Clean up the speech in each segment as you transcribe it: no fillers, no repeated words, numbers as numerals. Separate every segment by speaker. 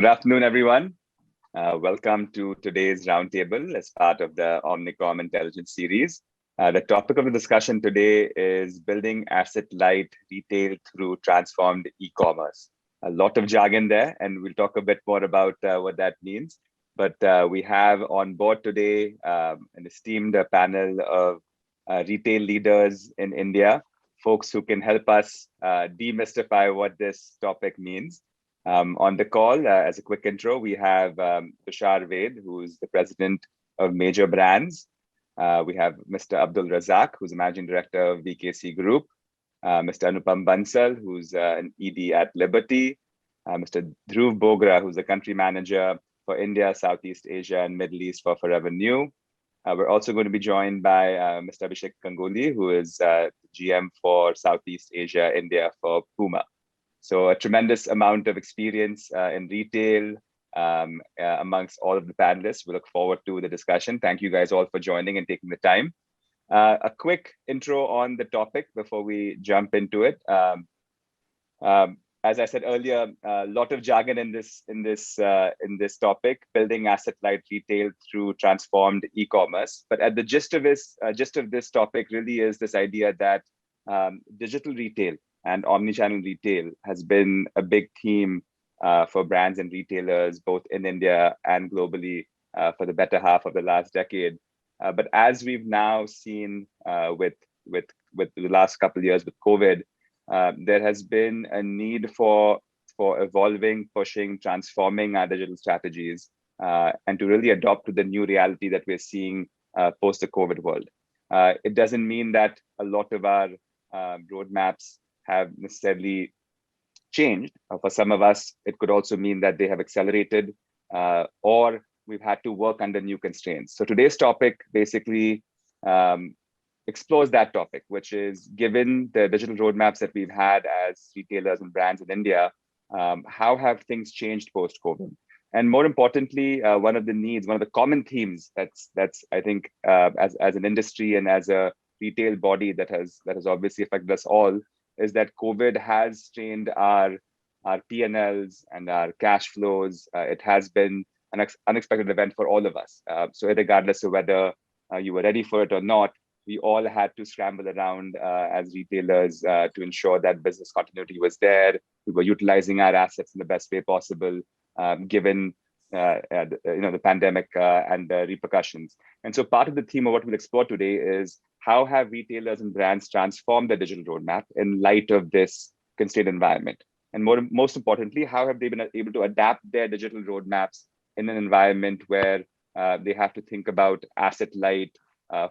Speaker 1: Good afternoon, everyone. Welcome to today's roundtable as part of the Omnicom Intelligence series. The topic of the discussion today is building asset-light retail through transformed e-commerce. A lot of jargon there, and we'll talk a bit more about what that means. But we have on board today an esteemed panel of retail leaders in India, folks who can help us demystify what this topic means. On the call, as a quick intro, we have Tushar Ved, who's the president of Major Brands. We have Mr. Abdul Razak, who's the managing director of VKC Group. Mr. Anupam Bansal, who's an ED at Liberty. Mr. Dhruv Bogra, who's the country manager for India, Southeast Asia, and Middle East for Forever New. We're also going to be joined by Mr. Abhishek Ganguly, who is GM for Southeast Asia, India for Puma. So a tremendous amount of experience in retail amongst all of the panelists. We look forward to the discussion. Thank you guys all for joining and taking the time. A quick intro on the topic before we jump into it. As I said earlier, a lot of jargon in this topic: building asset-light retail through transformed e-commerce. But at the gist of this topic really is this idea that digital retail and omnichannel retail has been a big theme for brands and retailers, both in India and globally, for the better half of the last decade. But as we've now seen with the last couple of years with COVID, there has been a need for evolving, pushing, transforming our digital strategies, and to really adopt to the new reality that we're seeing post the COVID world. It doesn't mean that a lot of our roadmaps have necessarily changed. For some of us, it could also mean that they have accelerated or we've had to work under new constraints. So today's topic basically explores that topic, which is, given the digital roadmaps that we've had as retailers and brands in India, how have things changed post-COVID? And more importantly, one of the common themes that's I think as an industry and as a retail body that has obviously affected us all, is that COVID has strained our P&Ls and our cash flows. It has been an unexpected event for all of us. So regardless of whether you were ready for it or not, we all had to scramble around as retailers to ensure that business continuity was there. We were utilizing our assets in the best way possible, given the pandemic and the repercussions. And so part of the theme of what we'll explore today is, how have retailers and brands transformed their digital roadmap in light of this constrained environment? And most importantly, how have they been able to adapt their digital roadmaps in an environment where they have to think about asset-light,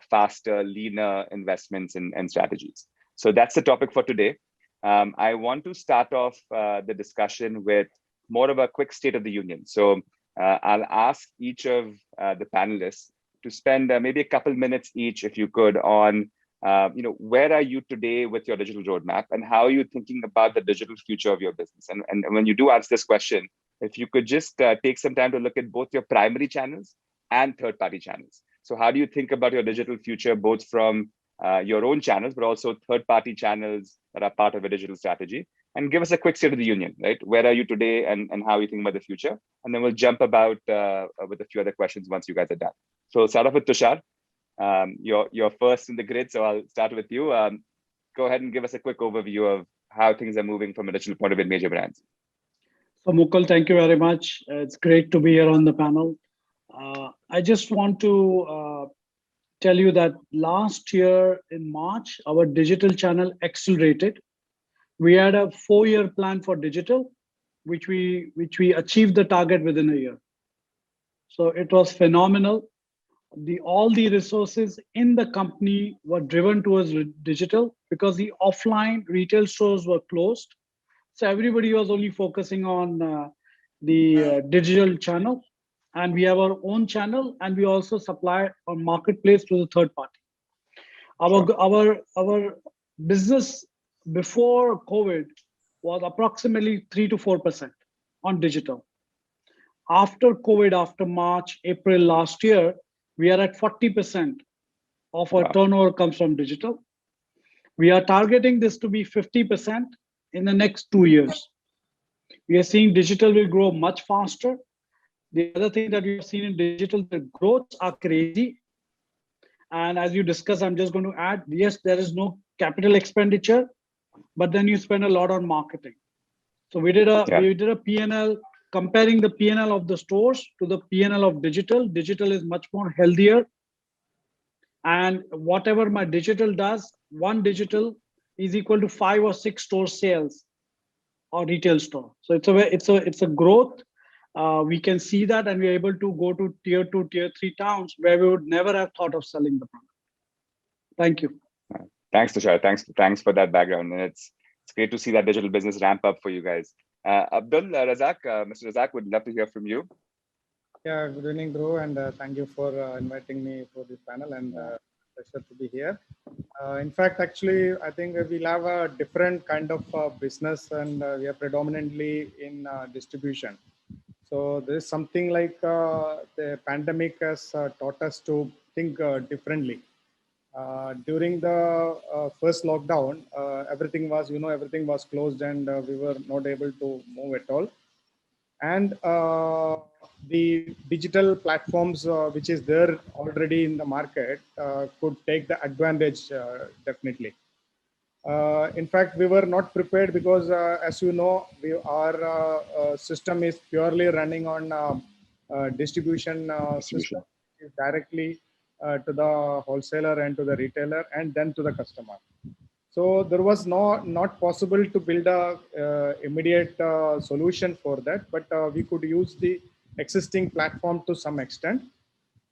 Speaker 1: faster, leaner investments and strategies? So that's the topic for today. I want to start off the discussion with more of a quick state of the union. So I'll ask each of the panelists to spend maybe a couple minutes each, if you could, on where are you today with your digital roadmap, and how are you thinking about the digital future of your business? And when you do answer this question, if you could just take some time to look at both your primary channels and third-party channels. So how do you think about your digital future, both from your own channels, but also third-party channels that are part of a digital strategy? And give us a quick state of the union, right? Where are you today, and how are you thinking about the future? And then we'll jump about with a few other questions once you guys are done. So start off with Tushar. You're first in the grid, so I'll start with you. Go ahead and give us a quick overview of how things are moving from a digital point of view in Major Brands.
Speaker 2: So Mukul, thank you very much. It's great to be here on the panel. I just want to tell you that last year in March, our digital channel accelerated. We had a 4-year plan for digital, which we achieved the target within a year. So it was phenomenal. All the resources in the company were driven towards digital because the offline retail stores were closed. So everybody was only focusing on the digital channel. And we have our own channel, and we also supply on marketplace to the third party. Our business before COVID was approximately 3 to 4% on digital. After COVID, after March, April last year, we are at 40% of our turnover comes from digital. We are targeting this to be 50% in the next 2 years. We are seeing digital will grow much faster. The other thing that we have seen in digital, the growths are crazy. And as you discuss, I'm just going to add, yes, there is no capital expenditure, but then you spend a lot on marketing. So we did
Speaker 1: Yeah.
Speaker 2: a P&L comparing the P&L of the stores to the P&L of digital. Digital is much more healthier. And whatever my digital does, one digital is equal to 5 or 6 store sales or retail store. So it's a growth. We can see that, and we're able to go to tier 2, tier 3 towns where we would never have thought of selling the product. Thank you.
Speaker 1: Thanks, Tushar. Thanks for that background. And it's great to see that digital business ramp up for you guys. Abdul, Razak, Mr. Razak, would love to hear from you.
Speaker 3: Yeah, good evening, Dhruv, and thank you for inviting me for this panel, and pleasure to be here. In fact, actually, I think we'll have a different kind of business, and we are predominantly in distribution. So there is something like the pandemic has taught us to think differently. During the first lockdown, everything was closed, and we were not able to move at all. And the digital platforms which is there already in the market could take the advantage definitely. In fact, we were not prepared because as you know, our system is purely running on distribution system is directly to the wholesaler and to the retailer and then to the customer. So there was not possible to build a immediate solution for that, but we could use the existing platform to some extent.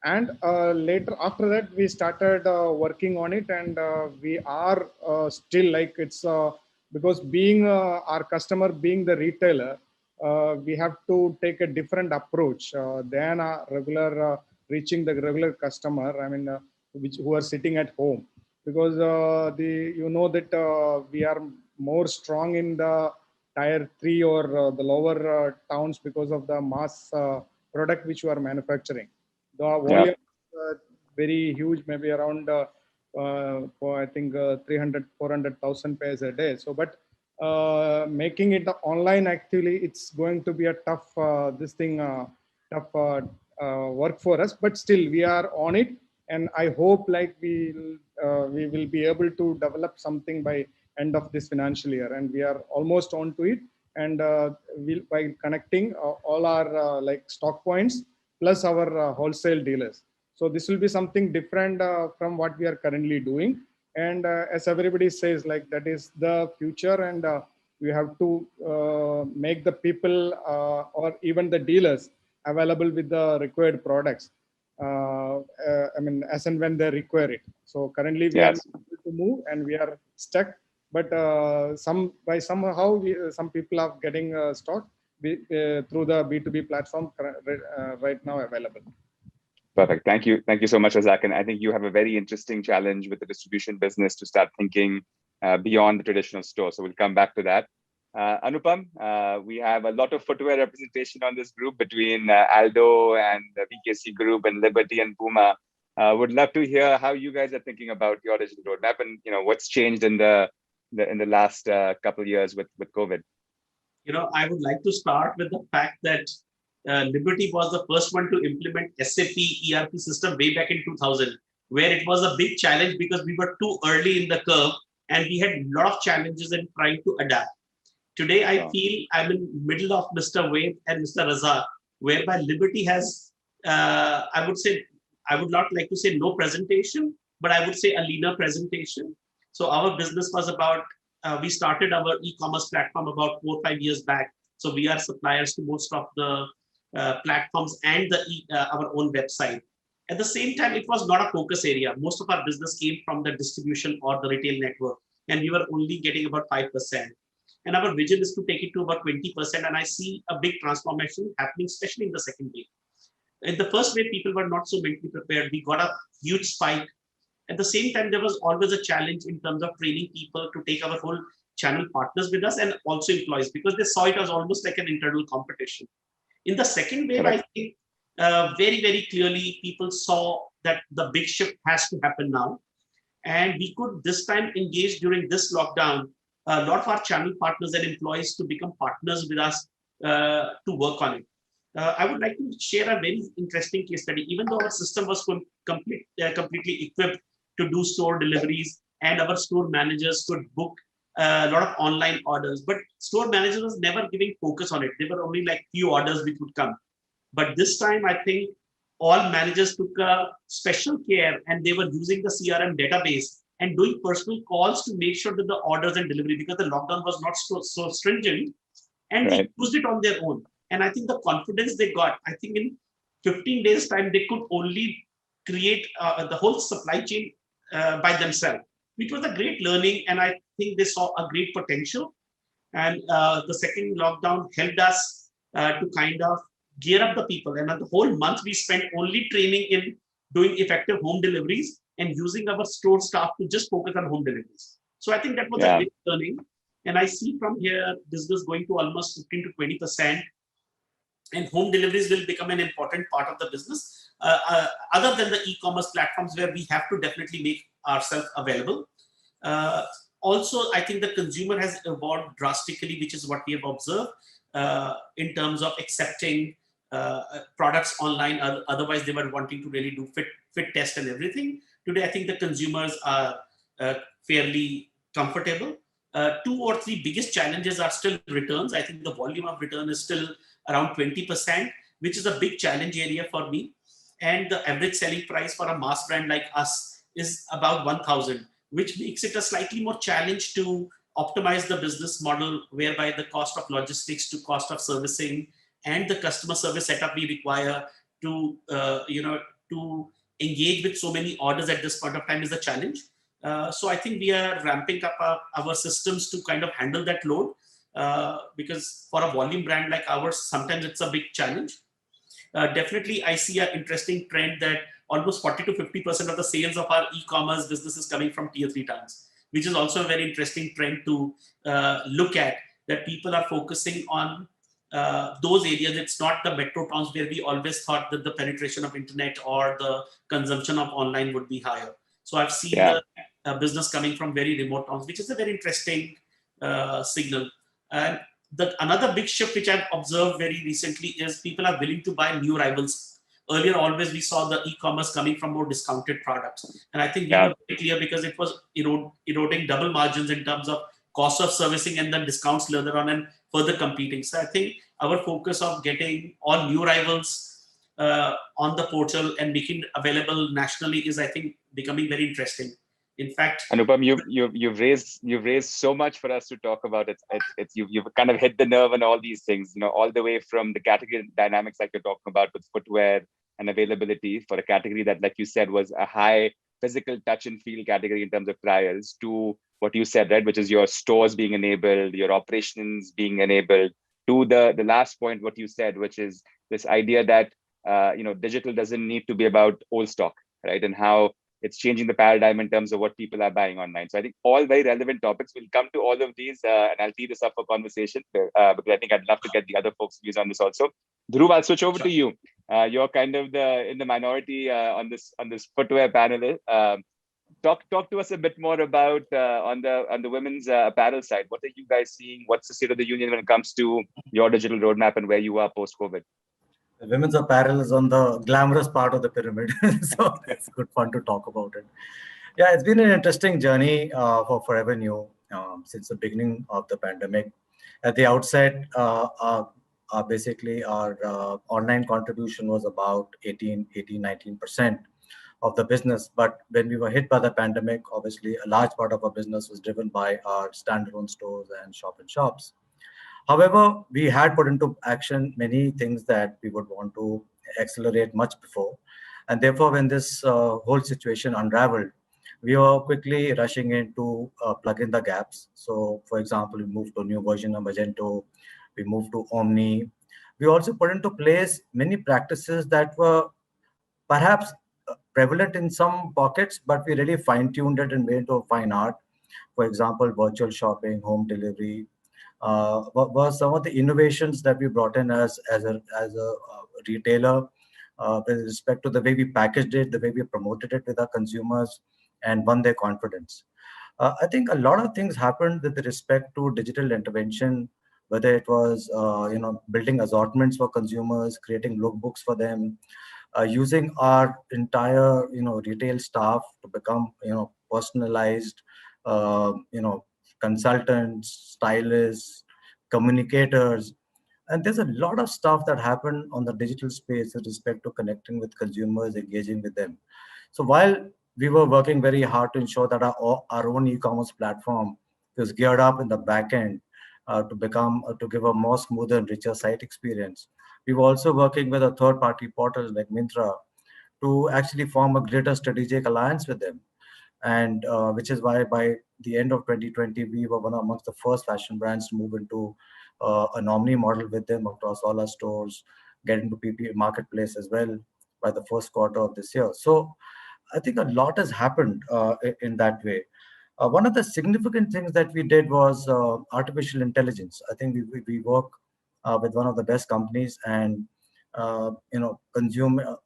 Speaker 3: And later after that, we started working on it, and we are still like it's because being our customer, being the retailer, we have to take a different approach than a regular reaching the regular customer. I mean, who are sitting at home, because that we are more strong in the tier 3 or the lower towns because of the mass product which we are manufacturing. The volume is very huge, maybe around I think 300, 400,000 pairs a day. So, but making it online, actually, it's going to be a tough work for us. But still, we are on it, and I hope like we will be able to develop something by end of this financial year, and we are almost on to it. And by connecting all our like stock points plus our wholesale dealers. So this will be something different from what we are currently doing. And as everybody says, like that is the future, and we have to make the people or even the dealers available with the required products. I mean, as and when they require it. So currently we are not able to move, and we are stuck. But somehow some people are getting stock through the B2B platform right now available.
Speaker 1: Perfect. Thank you so much, Razak. And I think you have a very interesting challenge with the distribution business to start thinking beyond the traditional store. So we'll come back to that. Anupam, we have a lot of footwear representation on this group between Aldo and the VKC group and Liberty and Puma. Would love to hear how you guys are thinking about your digital roadmap, and what's changed in the last couple of years with COVID.
Speaker 4: I would like to start with the fact that Liberty was the first one to implement SAP ERP system way back in 2000, where it was a big challenge because we were too early in the curve and we had a lot of challenges in trying to adapt. Today, I feel I'm in the middle of Mr. Wade and Mr. Razak, whereby Liberty has, I would not like to say no presentation, but I would say a leaner presentation. So our business was about, we started our e-commerce platform about 4 or 5 years back. So we are suppliers to most of the platforms and our own website. At the same time, it was not a focus area. Most of our business came from the distribution or the retail network, and we were only getting about 5%. And our vision is to take it to about 20%. And I see a big transformation happening, especially in the second wave. In the first wave, people were not so mentally prepared. We got a huge spike. At the same time, there was always a challenge in terms of training people to take our whole channel partners with us and also employees, because they saw it as almost like an internal competition. In the second wave, I think very, very clearly people saw that the big shift has to happen now. And we could this time engage during this lockdown, a lot of our channel partners and employees to become partners with us to work on it. I would like to share a very interesting case study. Even though our system was completely equipped to do store deliveries, and our store managers could book a lot of online orders, but store managers was never giving focus on it. There were only like few orders which would come. But this time, I think all managers took a special care, and they were using the CRM database and doing personal calls to make sure that the orders and delivery, because the lockdown was not so stringent, and they used it on their own. And I think the confidence they got, I think in 15 days time, they could only create the whole supply chain by themselves, which was a great learning. And I think they saw a great potential. And the second lockdown helped us to kind of gear up the people. And the whole month we spent only training in doing effective home deliveries and using our store staff to just focus on home deliveries. So I think that was a great learning. And I see from here business going to almost 15 to 20%. And home deliveries will become an important part of the business, other than the e-commerce platforms where we have to definitely make ourselves available. Also, I think the consumer has evolved drastically, which is what we have observed in terms of accepting products online. Otherwise, they were wanting to really do fit test and everything. Today, I think the consumers are fairly comfortable. 2 or 3 biggest challenges are still returns. I think the volume of return is still around 20%, which is a big challenge area for me. And the average selling price for a mass brand like us is about 1,000, which makes it a slightly more challenge to optimize the business model, whereby the cost of logistics to cost of servicing and the customer service setup we require to to engage with so many orders at this point of time is a challenge. So I think we are ramping up our systems to kind of handle that load, because for a volume brand like ours, sometimes it's a big challenge. Definitely, I see an interesting trend that almost 40 to 50% of the sales of our e-commerce business is coming from tier 3 towns, which is also a very interesting trend to look at, that people are focusing on those areas. It's not the metro towns where we always thought that the penetration of internet or the consumption of online would be higher. So I've seen the business coming from very remote towns, which is a very interesting signal. And another big shift which I've observed very recently is people are willing to buy new rivals. Earlier, always we saw the e-commerce coming from more discounted products. And I think we were very clear because it was eroding double margins in terms of cost of servicing and then discounts later on and further competing. So I think our focus of getting all new rivals on the portal and making it available nationally is, I think, becoming very interesting. In fact,
Speaker 1: Anupam, you've raised so much for us to talk about. You've kind of hit the nerve on all these things, all the way from the category dynamics like you're talking about with footwear and availability for a category that, like you said, was a high physical touch and feel category in terms of trials, to what you said, right, which is your stores being enabled, your operations being enabled, to the last point, what you said, which is this idea that digital doesn't need to be about old stock, right, and how it's changing the paradigm in terms of what people are buying online. So I think all very relevant topics. We'll come to all of these, and I'll tee this up for conversation because I think I'd love to get the other folks' views on this also. Dhruv, I'll switch over to you. You're kind of in the minority on this footwear panel. Talk to us a bit more about on the women's apparel side. What are you guys seeing? What's the state of the union when it comes to your digital roadmap and where you are post-COVID?
Speaker 5: Women's apparel is on the glamorous part of the pyramid, so it's good fun to talk about it. Yeah, it's been an interesting journey for Forever New since the beginning of the pandemic. At the outset, basically our online contribution was about 19% of the business. But when we were hit by the pandemic, obviously a large part of our business was driven by our standalone stores and shop-in-shops. However, we had put into action many things that we would want to accelerate much before. And therefore, when this whole situation unraveled, we were quickly rushing in to plug in the gaps. So, for example, we moved to a new version of Magento. We moved to Omni. We also put into place many practices that were perhaps prevalent in some pockets, but we really fine-tuned it and made it a fine art. For example, virtual shopping, home delivery, were some of the innovations that we brought in as a retailer with respect to the way we packaged it, the way we promoted it with our consumers, and won their confidence. I think a lot of things happened with respect to digital intervention whether it was building assortments for consumers, creating lookbooks for them, using our entire retail staff to become personalized consultants, stylists, communicators. And there's a lot of stuff that happened on the digital space with respect to connecting with consumers, engaging with them. So while we were working very hard to ensure that our own e-commerce platform was geared up in the back end to give a more smoother and richer site experience, we were also working with a third-party portals like Myntra to actually form a greater strategic alliance with them. And which is why by the end of 2020, we were one amongst the first fashion brands to move into an omni model with them across all our stores, get into PP marketplace as well by the first quarter of this year. So I think a lot has happened in that way. One of the significant things that we did was artificial intelligence. I think we work with one of the best companies, and consumer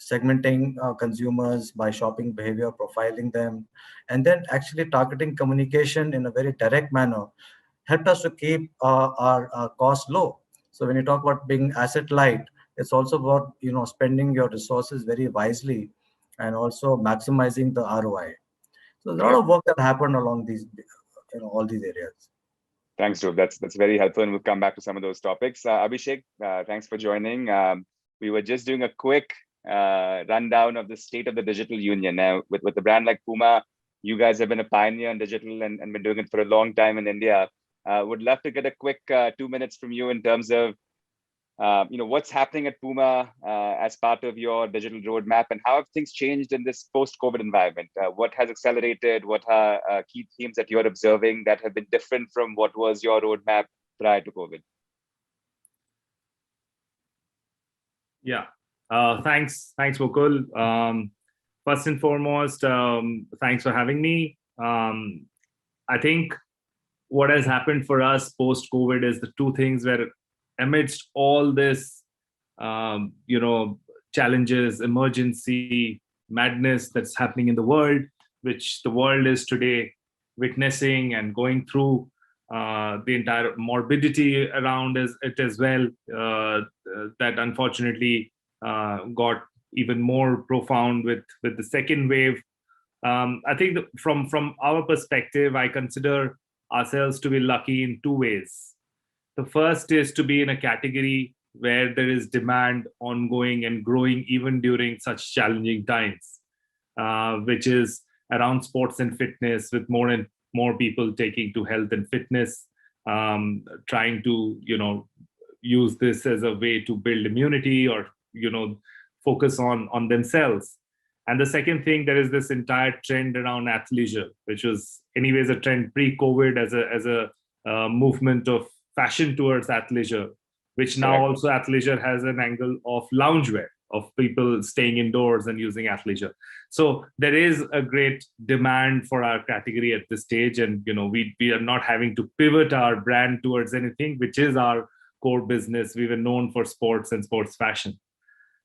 Speaker 5: segmenting consumers by shopping behavior, profiling them, and then actually targeting communication in a very direct manner helped us to keep our costs low. So when you talk about being asset light, it's also about spending your resources very wisely and also maximizing the ROI. So there's a lot of work that happened along these, all these areas.
Speaker 1: Thanks, Dhruv. That's very helpful, and we'll come back to some of those topics. Abhishek, thanks for joining. We were just doing a quick rundown of the state of the digital union. Now, with a brand like Puma, you guys have been a pioneer in digital and been doing it for a long time in India. Would love to get a quick 2 minutes from you in terms of what's happening at Puma as part of your digital roadmap, and how have things changed in this post-COVID environment? What has accelerated? What are key themes that you're observing that have been different from what was your roadmap prior to COVID?
Speaker 6: Yeah, thanks, Mukul. First and foremost, thanks for having me. I think what has happened for us post-COVID is the two things where amidst all this, challenges, emergency, madness that's happening in the world, which the world is today witnessing and going through, the entire morbidity around it as well, that unfortunately got even more profound with the second wave. I think that from our perspective, I consider ourselves to be lucky in two ways. The first is to be in a category where there is demand ongoing and growing even during such challenging times, which is around sports and fitness, with more and more people taking to health and fitness, trying to use this as a way to build immunity or focus on themselves. And the second thing, there is this entire trend around athleisure, which was anyways a trend pre-COVID as a movement of fashion towards athleisure, which now also athleisure has an angle of loungewear, of people staying indoors and using athleisure. So there is a great demand for our category at this stage, and we are not having to pivot our brand towards anything, which is our core business. We were known for sports and sports fashion.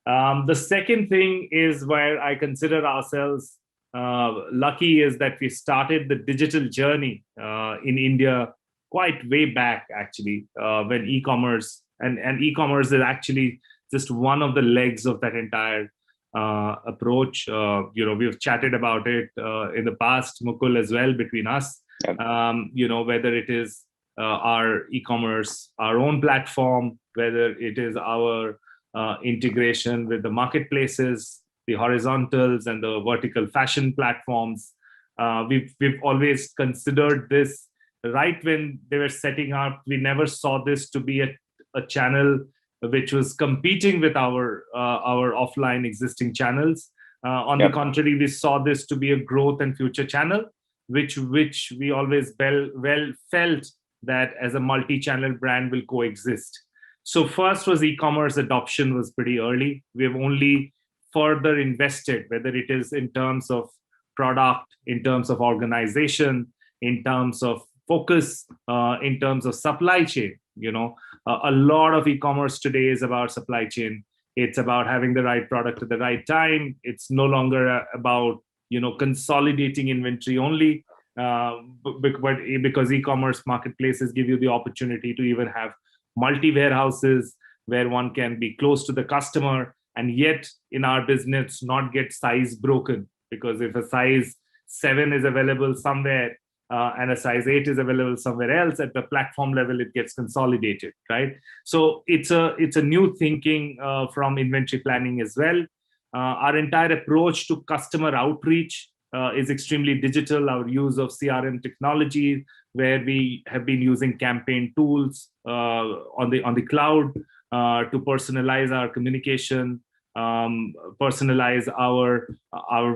Speaker 6: The second thing is where I consider ourselves lucky is that we started the digital journey in India quite way back, actually, when e-commerce and e-commerce is actually just one of the legs of that entire approach. We've chatted about it in the past, Mukul, as well, between us. Whether it is our e-commerce, our own platform, whether it is our integration with the marketplaces, the horizontals and the vertical fashion platforms. We've always considered this. Right when they were setting up, we never saw this to be a channel which was competing with our offline existing channels. On the contrary, we saw this to be a growth and future channel, which we always well felt that as a multi-channel brand will coexist. So first was e-commerce adoption was pretty early. We have only further invested, whether it is in terms of product, in terms of organization, in terms of focus, in terms of supply chain. A lot of e-commerce today is about supply chain. It's about having the right product at the right time. It's no longer about consolidating inventory only. but because e-commerce marketplaces give you the opportunity to even have multi-warehouses where one can be close to the customer, and yet in our business not get size broken, because if a size 7 is available somewhere and a size 8 is available somewhere else, at the platform level it gets consolidated, right? So it's a new thinking from inventory planning as well. Our entire approach to customer outreach is extremely digital. Our use of CRM technology, where we have been using campaign tools on the cloud to personalize our communication, personalize our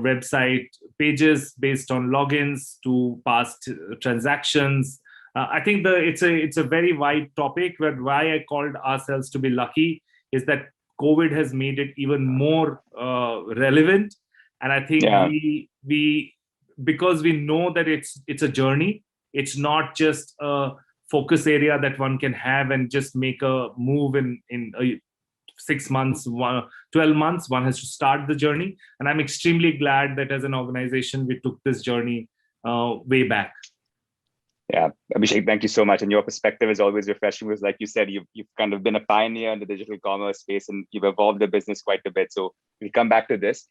Speaker 6: website pages based on logins to past transactions. I think it's a very wide topic, but why I called ourselves to be lucky is that COVID has made it even more relevant. And I think we because we know that it's a journey, it's not just a focus area that one can have and just make a move in 6 months, 12 months. One has to start the journey. And I'm extremely glad that as an organization, we took this journey way back.
Speaker 1: Yeah, Abhishek, thank you so much. And your perspective is always refreshing, because like you said, you've kind of been a pioneer in the digital commerce space and you've evolved the business quite a bit. So we'll come back to this.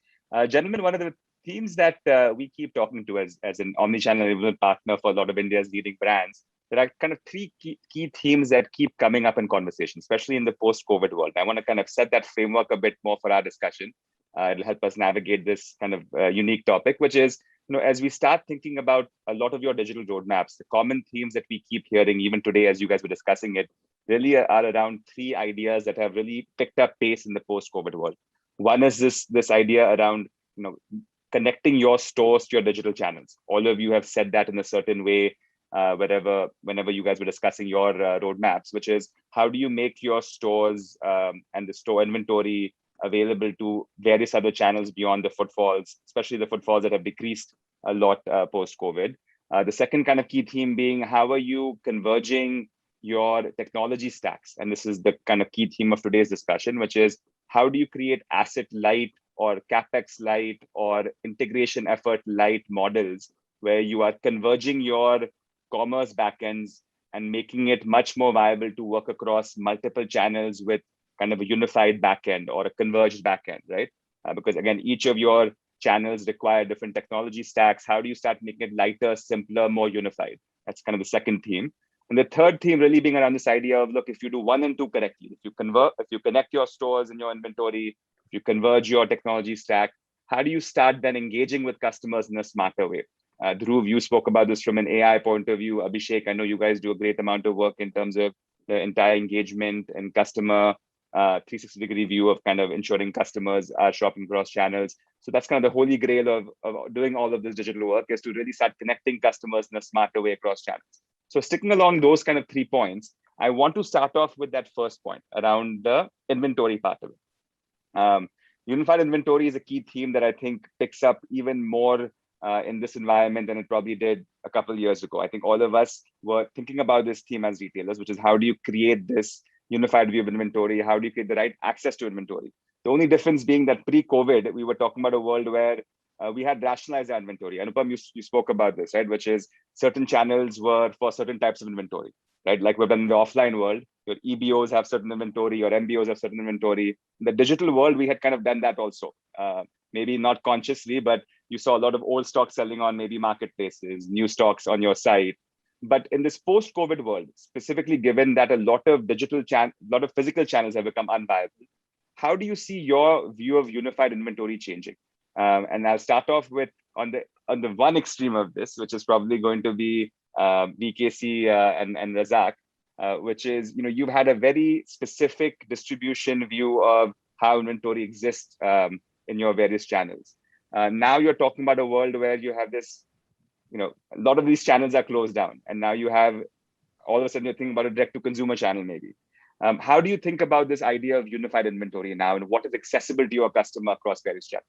Speaker 1: Gentlemen, one of the themes that we keep talking to as an omnichannel enablement partner for a lot of India's leading brands, there are kind of three key themes that keep coming up in conversation, especially in the post-COVID world. I want to kind of set that framework a bit more for our discussion. It'll help us navigate this kind of unique topic, which is, as we start thinking about a lot of your digital roadmaps, the common themes that we keep hearing, even today, as you guys were discussing it, really are around three ideas that have really picked up pace in the post-COVID world. One is this idea around, connecting your stores to your digital channels. All of you have said that in a certain way, whenever you guys were discussing your roadmaps, which is how do you make your stores and the store inventory available to various other channels beyond the footfalls, especially the footfalls that have decreased a lot post-COVID. The second kind of key theme being, how are you converging your technology stacks? And this is the kind of key theme of today's discussion, which is how do you create asset light or capex light or integration effort light models where you are converging your commerce backends and making it much more viable to work across multiple channels with kind of a unified backend or a converged backend, right? Because again, each of your channels require different technology stacks. How do you start making it lighter, simpler, more unified? That's kind of the second theme. And the third theme really being around this idea of, look, if you do 1 and 2 correctly, if you connect your stores and your inventory, if you converge your technology stack, how do you start then engaging with customers in a smarter way? Dhruv, you spoke about this from an AI point of view. Abhishek, I know you guys do a great amount of work in terms of the entire engagement and customer 360-degree view of kind of ensuring customers are shopping across channels. So that's kind of the holy grail of doing all of this digital work, is to really start connecting customers in a smarter way across channels. So sticking along those kind of 3 points, I want to start off with that first point around the inventory part of it. Unified inventory is a key theme that I think picks up even more in this environment than it probably did a couple of years ago. I think all of us were thinking about this theme as retailers, which is how do you create this unified view of inventory? How do you create the right access to inventory? The only difference being that pre-COVID, we were talking about a world where we had rationalized our inventory. Anupam, you spoke about this, right? Which is certain channels were for certain types of inventory, right? Like we've done in the offline world, your EBOs have certain inventory, your MBOs have certain inventory. In the digital world, we had kind of done that also. Maybe not consciously, but you saw a lot of old stock selling on maybe marketplaces, new stocks on your site. But in this post-COVID world, specifically given that a lot of physical channels have become unviable, how do you see your view of unified inventory changing? And I'll start off with on the one extreme of this, which is probably going to be BKC and Razak, which is, you've had a very specific distribution view of how inventory exists in your various channels. Now you're talking about a world where you have this, a lot of these channels are closed down, and now you have all of a sudden you're thinking about a direct-to-consumer channel maybe. How do you think about this idea of unified inventory now, and what is accessible to your customer across various channels?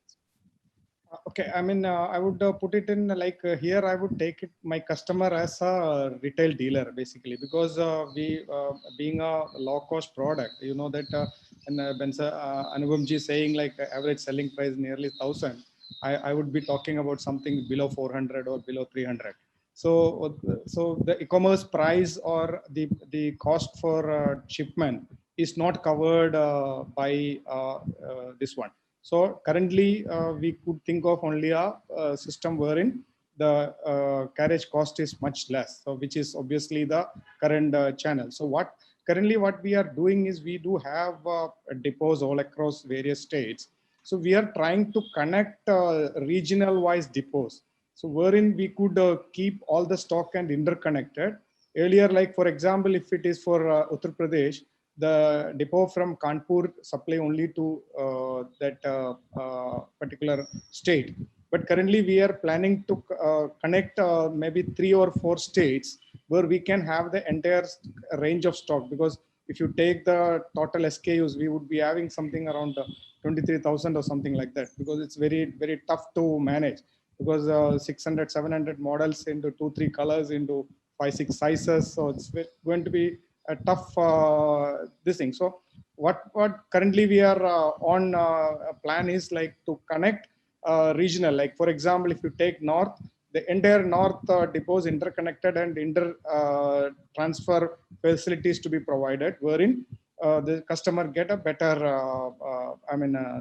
Speaker 3: Okay, I mean, I would put it in like here. I would take my customer as a retail dealer basically, because we being a low-cost product, you know that, and when Anubhamji saying like average selling price nearly 1,000, I would be talking about something below 400 or below 300. So the e-commerce price or the cost for shipment is not covered by this one. So currently we could think of only a system wherein the carriage cost is much less, so which is obviously the current channel. So currently what we are doing is we do have depots all across various states. So we are trying to connect regional wise depots. So wherein we could keep all the stock and interconnected. Earlier, like for example, if it is for Uttar Pradesh, the depot from Kanpur supply only to that particular state. But currently we are planning to connect maybe 3 or 4 states where we can have the entire range of stock, because if you take the total SKUs, we would be having something around 23,000 or something like that, because it's very, very tough to manage, because 600, 700 models into 2-3 colors into 5-6 sizes. So it's going to be a tough this thing. So what currently we are on a plan is like to connect regional, like for example, if you take north, the entire north depots interconnected and transfer facilities to be provided, wherein the customer get a better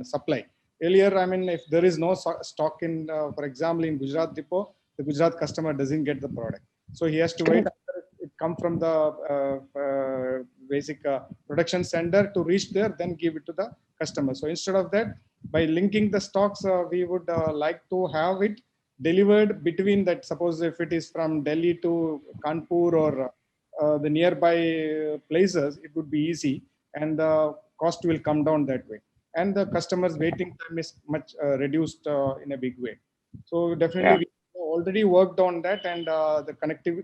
Speaker 3: supply. Earlier, I mean, if there is no stock in, for example, in Gujarat depot, the Gujarat customer doesn't get the product. So he has to wait until it come from the basic production center to reach there, then give it to the customer. So instead of that, by linking the stocks, we would like to have it delivered between that. Suppose if it is from Delhi to Kanpur or the nearby places, it would be easy and the cost will come down that way. And the customer's waiting time is much reduced in a big way. So definitely we already worked on that, and the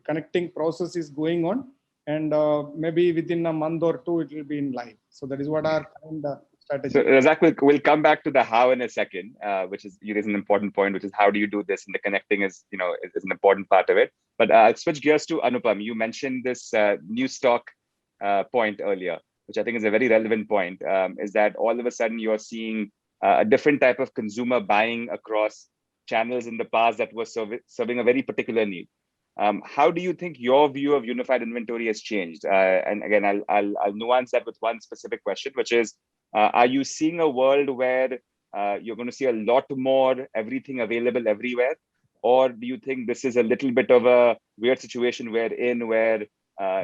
Speaker 3: connecting process is going on, and maybe within a month or two it will be in live. So that is what our current strategy.
Speaker 1: So Razak, we'll come back to the how in a second, which is an important point, which is how do you do this, and the connecting is is an important part of it. But I'll switch gears to Anupam. You mentioned this new stock point earlier, which I think is a very relevant point, is that all of a sudden you're seeing a different type of consumer buying across channels in the past that was serving a very particular need. How do you think your view of unified inventory has changed? And again, I'll nuance that with one specific question, which is, are you seeing a world where you're going to see a lot more everything available everywhere? Or do you think this is a little bit of a weird situation where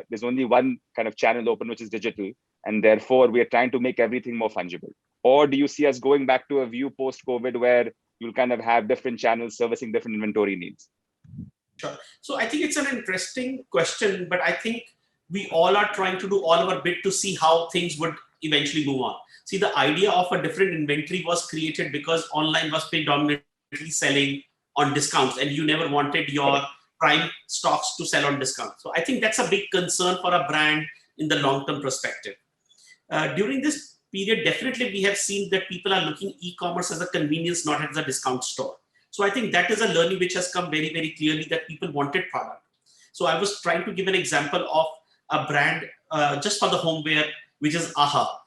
Speaker 1: there's only one kind of channel open, which is digital, and therefore we are trying to make everything more fungible? Or do you see us going back to a view post-COVID where you'll kind of have different channels servicing different inventory needs?
Speaker 4: Sure. So I think it's an interesting question, but I think we all are trying to do all our bit to see how things would eventually move on. See, the idea of a different inventory was created because online was predominantly selling on discounts, and you never wanted your prime stocks to sell on discount. So I think that's a big concern for a brand in the long-term perspective. During this period, definitely we have seen that people are looking e-commerce as a convenience, not as a discount store. So I think that is a learning which has come very, very clearly, that people wanted product. So I was trying to give an example of a brand just for the homeware, which is AHA,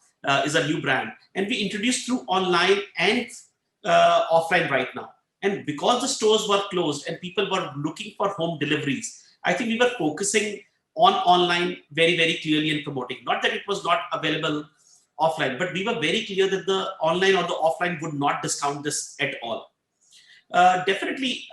Speaker 4: is a new brand. And we introduced through online and offline right now. And because the stores were closed and people were looking for home deliveries, I think we were focusing on online very, very clearly and promoting. Not that it was not available offline, but we were very clear that the online or the offline would not discount this at all. Definitely,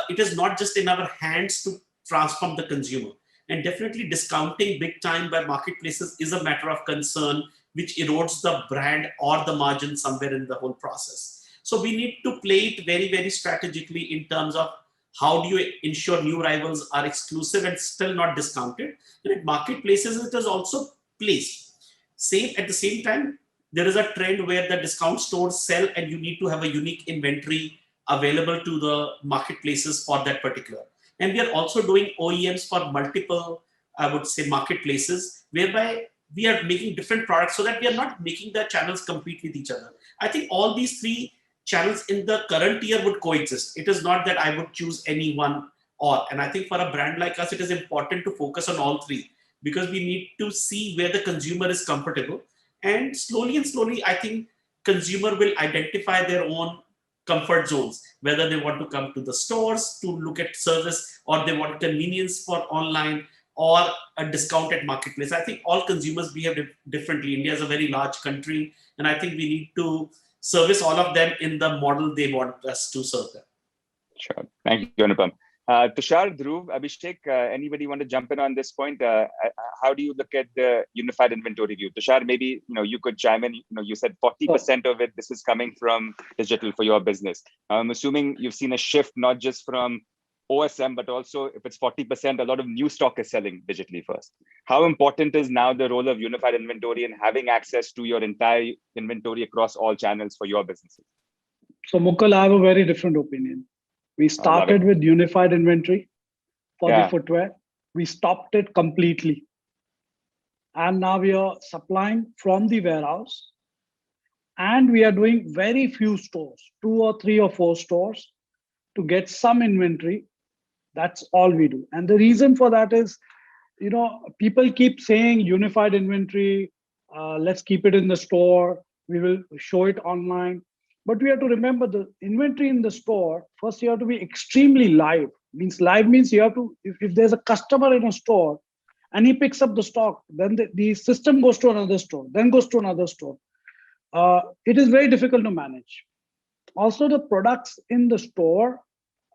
Speaker 4: it is not just in our hands to transform the consumer. And definitely discounting big time by marketplaces is a matter of concern, which erodes the brand or the margin somewhere in the whole process. So we need to play it very, very strategically in terms of how do you ensure new rivals are exclusive and still not discounted. And at marketplaces, it is also placed. At the same time, there is a trend where the discount stores sell and you need to have a unique inventory available to the marketplaces for that particular. And we are also doing OEMs for multiple, I would say, marketplaces, whereby we are making different products so that we are not making the channels compete with each other. I think all these three channels in the current year would coexist. It is not that I would choose any one or. And I think for a brand like us, it is important to focus on all three, because we need to see where the consumer is comfortable. And slowly, I think consumer will identify their own comfort zones, whether they want to come to the stores to look at service, or they want convenience for online, or a discounted marketplace. I think all consumers behave differently. India is a very large country, and I think we need to service all of them in the model they want us to serve them.
Speaker 1: Sure. Thank you, Anupam. Tushar, Dhruv, Abhishek, anybody want to jump in on this point? How do you look at the unified inventory view? Tushar, maybe you could chime in. You said 40% of it, this is coming from digital for your business. I'm assuming you've seen a shift not just from OSM, but also if it's 40%, a lot of new stock is selling digitally first. How important is now the role of unified inventory and having access to your entire inventory across all channels for your businesses?
Speaker 2: So Mukul, I have a very different opinion. We started with unified inventory for the footwear. We stopped it completely. And now we are supplying from the warehouse. And we are doing very few stores, 2 or 3 or 4 stores to get some inventory. That's all we do. And the reason for that is, people keep saying unified inventory, let's keep it in the store. We will show it online. But we have to remember the inventory in the store, first you have to be extremely live. Live means you have to, if there's a customer in a store and he picks up the stock, then the system goes to another store, then goes to another store. It is very difficult to manage. Also the products in the store,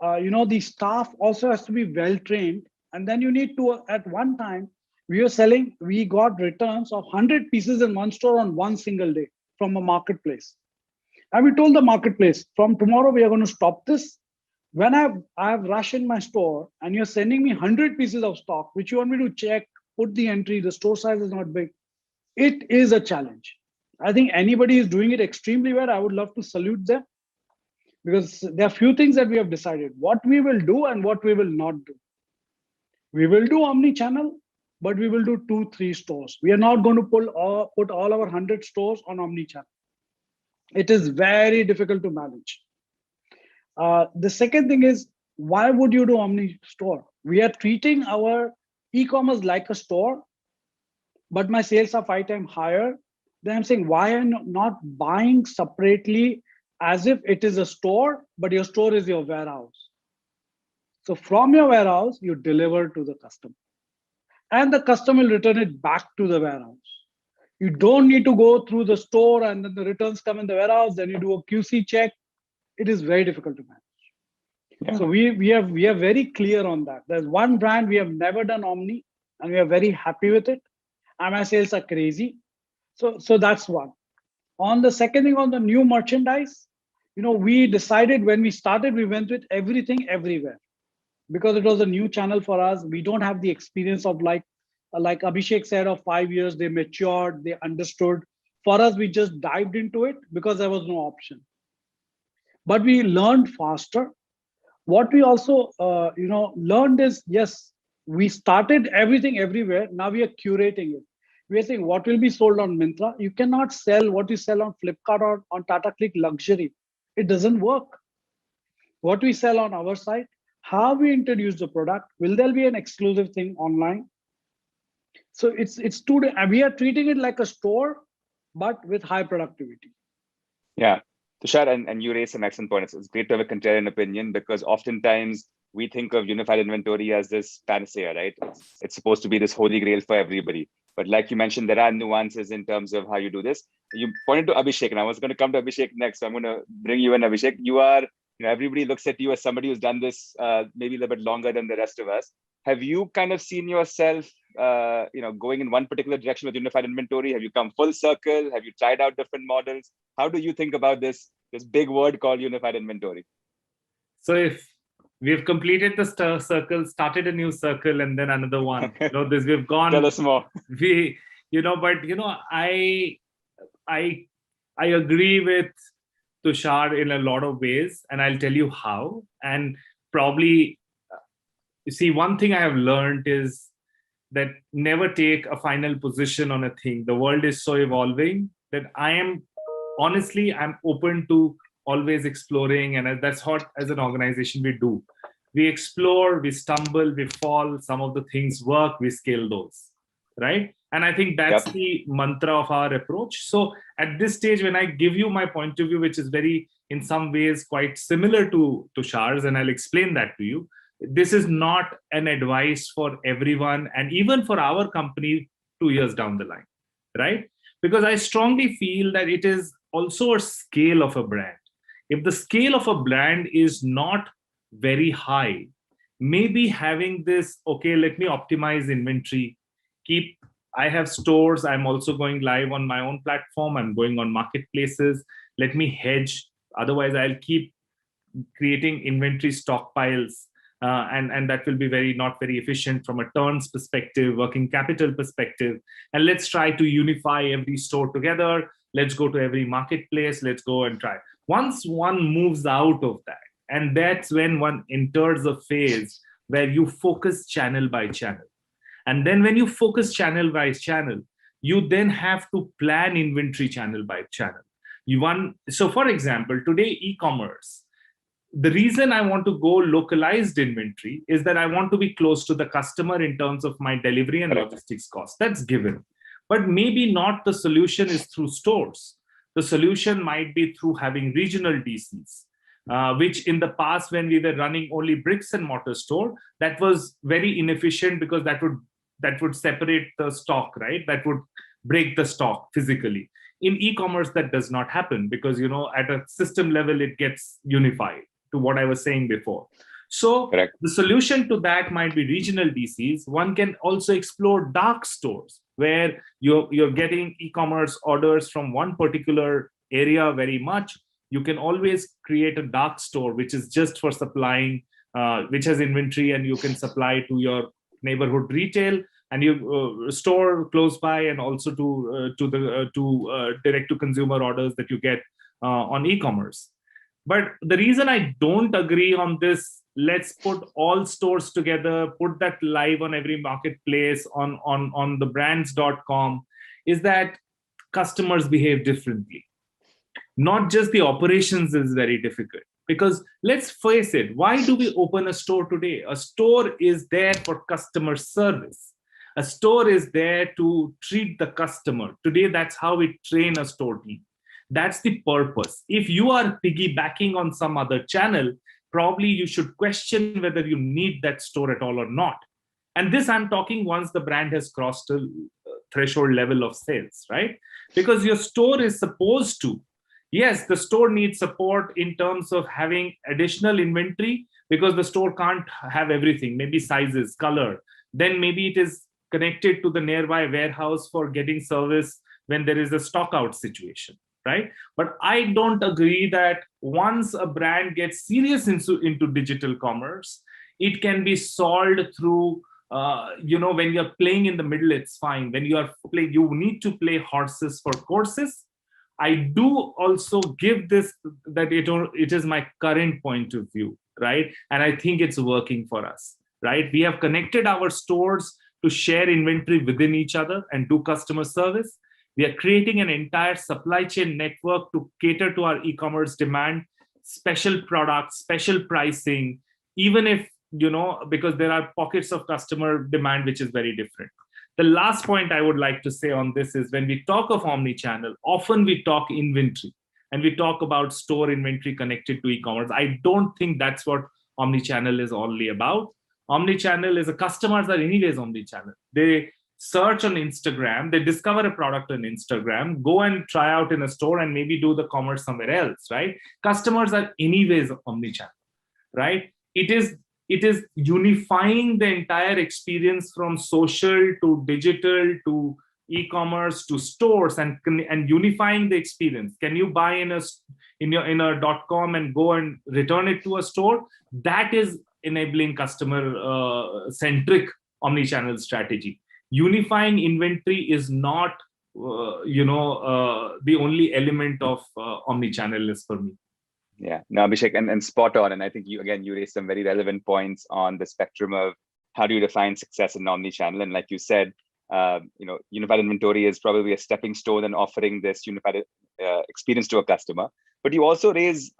Speaker 2: the staff also has to be well trained. And then you need to, at one time, we got returns of 100 pieces in one store on one single day from a marketplace. And we told the marketplace, from tomorrow, we are going to stop this. When I have rush in my store and you're sending me 100 pieces of stock, which you want me to check, put the entry, the store size is not big. It is a challenge. I think anybody is doing it extremely well. I would love to salute them, because there are few things that we have decided what we will do and what we will not do. We will do omnichannel, but we will do 2-3 stores. We are not going to put all our 100 stores on omnichannel. It is very difficult to manage. The second thing is, why would you do omni store? We are treating our e-commerce like a store, but my sales are 5 times higher. Then I'm saying, why am I not buying separately as if it is a store, but your store is your warehouse? So from your warehouse, you deliver to the customer, and the customer will return it back to the warehouse. You don't need to go through the store and then the returns come in the warehouse. Then you do a QC check. It is very difficult to manage. Yeah. So we are very clear on that. There's one brand we have never done omni, and we are very happy with it. And my sales are crazy. So that's one. On the second thing, on the new merchandise, we decided when we started, we went with everything everywhere, because it was a new channel for us. We don't have the experience of like Abhishek said, of 5 years, they matured, they understood. For us, we just dived into it because there was no option. But we learned faster. What we also, learned is, yes, we started everything everywhere. Now we are curating it. We are saying what will be sold on Myntra. You cannot sell what you sell on Flipkart or on Tata Click luxury. It doesn't work. What we sell on our site, how we introduce the product, will there be an exclusive thing online? So it's we are treating it like a store, but with high productivity.
Speaker 1: Yeah, Tushar, and you raised some excellent points. It's great to have a contrarian opinion, because oftentimes we think of unified inventory as this panacea, right? It's supposed to be this holy grail for everybody. But like you mentioned, there are nuances in terms of how you do this. You pointed to Abhishek, and I was going to come to Abhishek next. So I'm going to bring you in, Abhishek. You are, everybody looks at you as somebody who's done this maybe a little bit longer than the rest of us. Have you kind of seen yourself, going in one particular direction with unified inventory? Have you come full circle? Have you tried out different models? How do you think about this big word called unified inventory?
Speaker 6: So if we've completed the circle, started a new circle, and then another one, we've gone.
Speaker 1: Tell us more.
Speaker 6: I agree with Tushar in a lot of ways, and I'll tell you how. And probably, you see, one thing I have learned is that never take a final position on a thing. The world is so evolving that I'm open to always exploring. And that's what, as an organization, we do. We explore, we stumble, we fall. Some of the things work, we scale those, right? And I think that's the mantra of our approach. So at this stage, when I give you my point of view, which is very in some ways quite similar to Tushar's, and I'll explain that to you. This is not an advice for everyone, and even for our company 2 years down the line, right? Because I strongly feel that it is also a scale of a brand. If the scale of a brand is not very high, maybe having this, okay, let me optimize inventory, I have stores, I'm also going live on my own platform, I'm going on marketplaces, let me hedge, otherwise I'll keep creating inventory stockpiles, and that will be not very efficient from a turns perspective, working capital perspective. And let's try to unify every store together. Let's go to every marketplace. Let's go and try. Once one moves out of that, and that's when one enters a phase where you focus channel by channel. And then when you focus channel by channel, you then have to plan inventory channel by channel. So for example, today e-commerce, the reason I want to go localized inventory is that I want to be close to the customer in terms of my delivery and logistics cost. That's given. But maybe not the solution is through stores. The solution might be through having regional DCs, which in the past, when we were running only bricks and mortar store, that was very inefficient because that would separate the stock, right? That would break the stock physically. In e-commerce, that does not happen because, at a system level, it gets unified, to what I was saying before. So
Speaker 1: Correct.
Speaker 6: The solution to that might be regional DCs. One can also explore dark stores where you're getting e-commerce orders from one particular area very much. You can always create a dark store, which is just for supplying, which has inventory, and you can supply to your neighborhood retail and you store close by, and also to direct to consumer orders that you get on e-commerce. But the reason I don't agree on this, let's put all stores together, put that live on every marketplace on the brands.com, is that customers behave differently. Not just the operations is very difficult. Because let's face it, why do we open a store today? A store is there for customer service. A store is there to treat the customer. Today, that's how we train a store team. That's the purpose. If you are piggybacking on some other channel, probably you should question whether you need that store at all or not. And this I'm talking once the brand has crossed a threshold level of sales, right? Because your store is supposed to, yes, the store needs support in terms of having additional inventory because the store can't have everything, maybe sizes, color. Then maybe it is connected to the nearby warehouse for getting service when there is a stock out situation. Right? But I don't agree that once a brand gets serious into digital commerce, it can be solved through, when you're playing in the middle, it's fine. When you need to play horses for courses. I do also give this, that it is my current point of view, right? And I think it's working for us, right? We have connected our stores to share inventory within each other and do customer service. We are creating an entire supply chain network to cater to our e-commerce demand, special products, special pricing, even if, because there are pockets of customer demand, which is very different. The last point I would like to say on this is when we talk of omnichannel, often we talk inventory and we talk about store inventory connected to e-commerce. I don't think that's what omnichannel is only about. Omnichannel is customers are anyways omnichannel. They search on Instagram, they discover a product on Instagram, go and try out in a store and maybe do the commerce somewhere else, right? Customers are anyways omnichannel, right? It is unifying the entire experience from social to digital to e-commerce to stores and unifying the experience. Can you buy in a .com and go and return it to a store? That is enabling customer centric omnichannel strategy. Unifying inventory is not, the only element of omnichannel is for me.
Speaker 1: Yeah, no, Abhishek, and spot on. And I think you raised some very relevant points on the spectrum of how do you define success in omnichannel. And like you said, unified inventory is probably a stepping stone in offering this unified experience to a customer. But you also raise,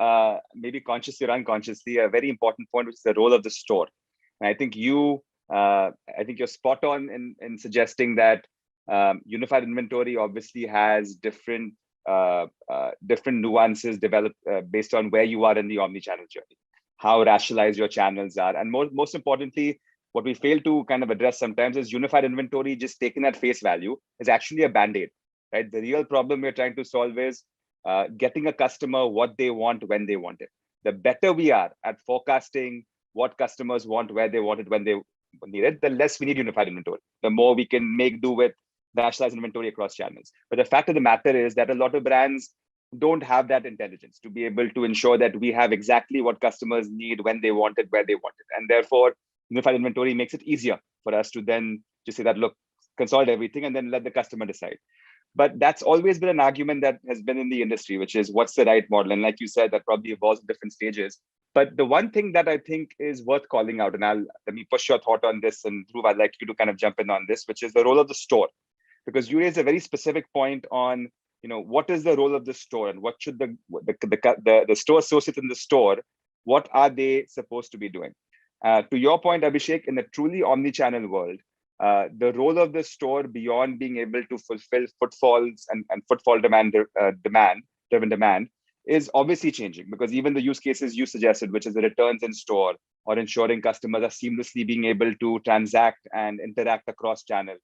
Speaker 1: maybe consciously or unconsciously, a very important point, which is the role of the store. And I think you're spot on in suggesting that unified inventory obviously has different different nuances develop based on where you are in the omni-channel journey, how rationalized your channels are, and most importantly, what we fail to kind of address sometimes is unified inventory just taken at face value is actually a band-aid, right? The real problem we're trying to solve is getting a customer what they want when they want it. The better we are at forecasting what customers want, where they want it, when they need it, the less we need unified inventory. The more we can make do with rationalized inventory across channels. But the fact of the matter is that a lot of brands don't have that intelligence to be able to ensure that we have exactly what customers need when they want it, where they want it. And therefore, unified inventory makes it easier for us to then just say that, look, consolidate everything and then let the customer decide. But that's always been an argument that has been in the industry, which is what's the right model? And like you said, that probably evolves at different stages. But the one thing that I think is worth calling out, and let me push your thought on this, and Dhruv, I'd like you to kind of jump in on this, which is the role of the store. Because you raise a very specific point on, what is the role of the store and what should the store associates in the store, what are they supposed to be doing? To your point, Abhishek, in a truly omni-channel world, the role of the store beyond being able to fulfill footfalls and footfall driven demand is obviously changing, because even the use cases you suggested, which is the returns in store or ensuring customers are seamlessly being able to transact and interact across channels,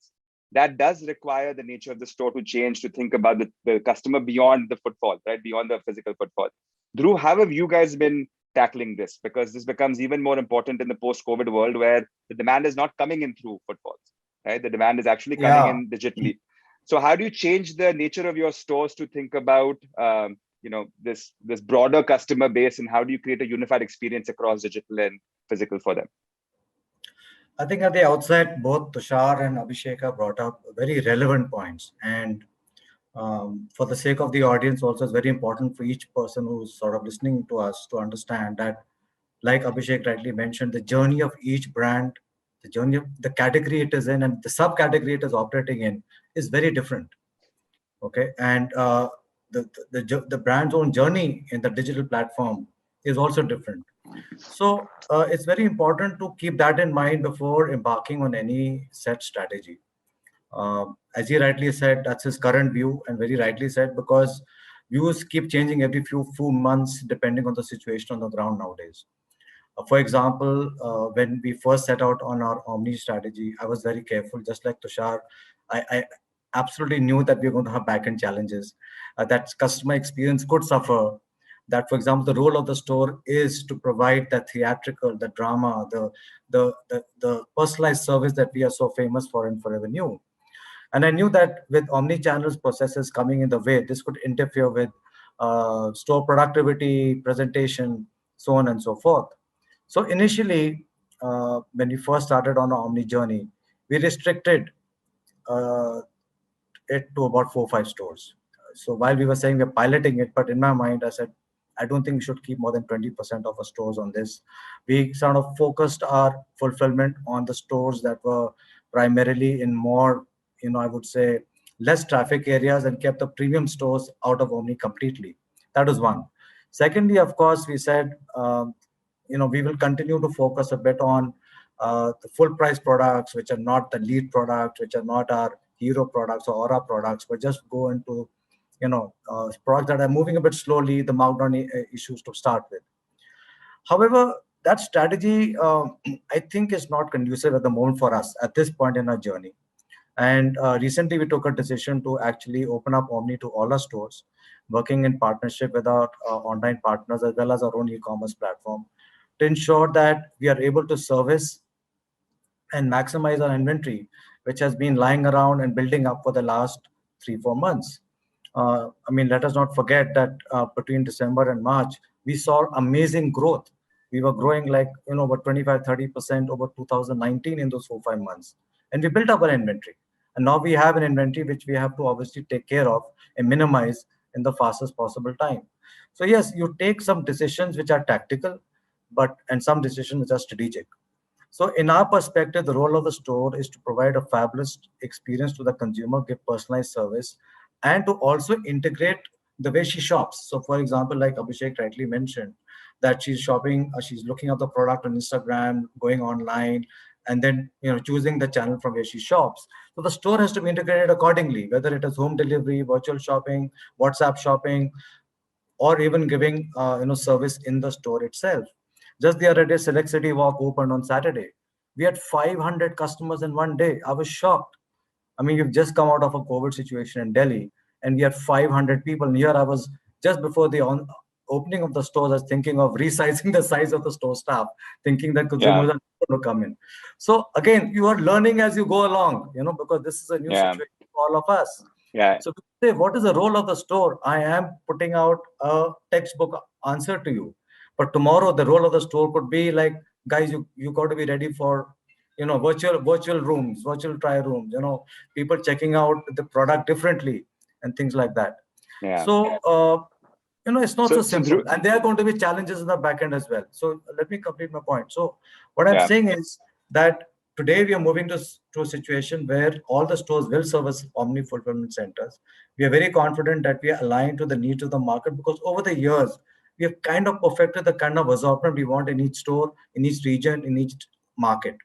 Speaker 1: that does require the nature of the store to change, to think about the customer beyond the footfall, right? Beyond the physical footfall. Dhruv, how have you guys been tackling this? Because this becomes even more important in the post-COVID world where the demand is not coming in through footfalls, right? The demand is actually coming in digitally. So how do you change the nature of your stores to think about, this broader customer base, and how do you create a unified experience across digital and physical for them?
Speaker 5: I think at the outset, both Tushar and Abhishek have brought up very relevant points. And for the sake of the audience, also, it's very important for each person who's sort of listening to us to understand that, like Abhishek rightly mentioned, the journey of each brand, the journey of the category it is in, and the subcategory it is operating in is very different. Okay, and the brand's own journey in the digital platform is also different. So it's very important to keep that in mind before embarking on any set strategy. As he rightly said, that's his current view, and very rightly said, because views keep changing every few months depending on the situation on the ground nowadays. For example, when we first set out on our Omni strategy, I was very careful, just like Tushar. I absolutely knew that we were going to have backend challenges, that customer experience could suffer. That, for example, the role of the store is to provide the theatrical, the drama, the personalized service that we are so famous for and forever knew. And I knew that with omni-channels processes coming in the way, this could interfere with store productivity, presentation, so on and so forth. So initially, when we first started on our omni journey, we restricted it to about 4 or 5 stores. So while we were saying we're piloting it, but in my mind, I said, I don't think we should keep more than 20% of our stores on this. We sort of focused our fulfillment on the stores that were primarily in more, I would say, less traffic areas, and kept the premium stores out of Omni completely. That was one. Secondly, of course, we said, we will continue to focus a bit on the full price products, which are not the lead products, which are not our hero products or aura products, but just go into products that are moving a bit slowly, the markdown issues to start with. However, that strategy, I think, is not conducive at the moment for us at this point in our journey. And recently, we took a decision to actually open up Omni to all our stores, working in partnership with our online partners as well as our own e-commerce platform, to ensure that we are able to service and maximize our inventory, which has been lying around and building up for the last 3-4 months. Let us not forget that between December and March, we saw amazing growth. We were growing over 25-30% over 2019 in those 4-5 months. And we built up our inventory. And now we have an inventory which we have to obviously take care of and minimize in the fastest possible time. So yes, you take some decisions which are tactical, and some decisions which are strategic. So in our perspective, the role of the store is to provide a fabulous experience to the consumer, give personalized service, and to also integrate the way she shops. So for example, like Abhishek rightly mentioned, that she's shopping, she's looking at the product on Instagram, going online, and then choosing the channel from where she shops. So the store has to be integrated accordingly, whether it is home delivery, virtual shopping, WhatsApp shopping, or even giving service in the store itself. Just the other day, Select City Walk opened on Saturday. We had 500 customers in one day. I was shocked. I mean, you've just come out of a COVID situation in Delhi, and we had 500 people. And here I was, just before the opening of the stores, I was thinking of resizing the size of the store staff, thinking that consumers are going to come in. So again, you are learning as you go along, because this is a new situation for all of us.
Speaker 1: Yeah.
Speaker 5: So to say, what is the role of the store? I am putting out a textbook answer to you. But tomorrow, the role of the store could be like, guys, you got to be ready for virtual rooms, virtual try rooms, people checking out the product differently and things like that.
Speaker 1: Yeah.
Speaker 5: So it's not so simple, and there are going to be challenges in the back end as well. So let me complete my point. So what I'm saying is that today we are moving to a situation where all the stores will serve as omni fulfillment centers. We are very confident that we are aligned to the needs of the market, because over the years we have kind of perfected the kind of assortment we want in each store, in each region, in each market.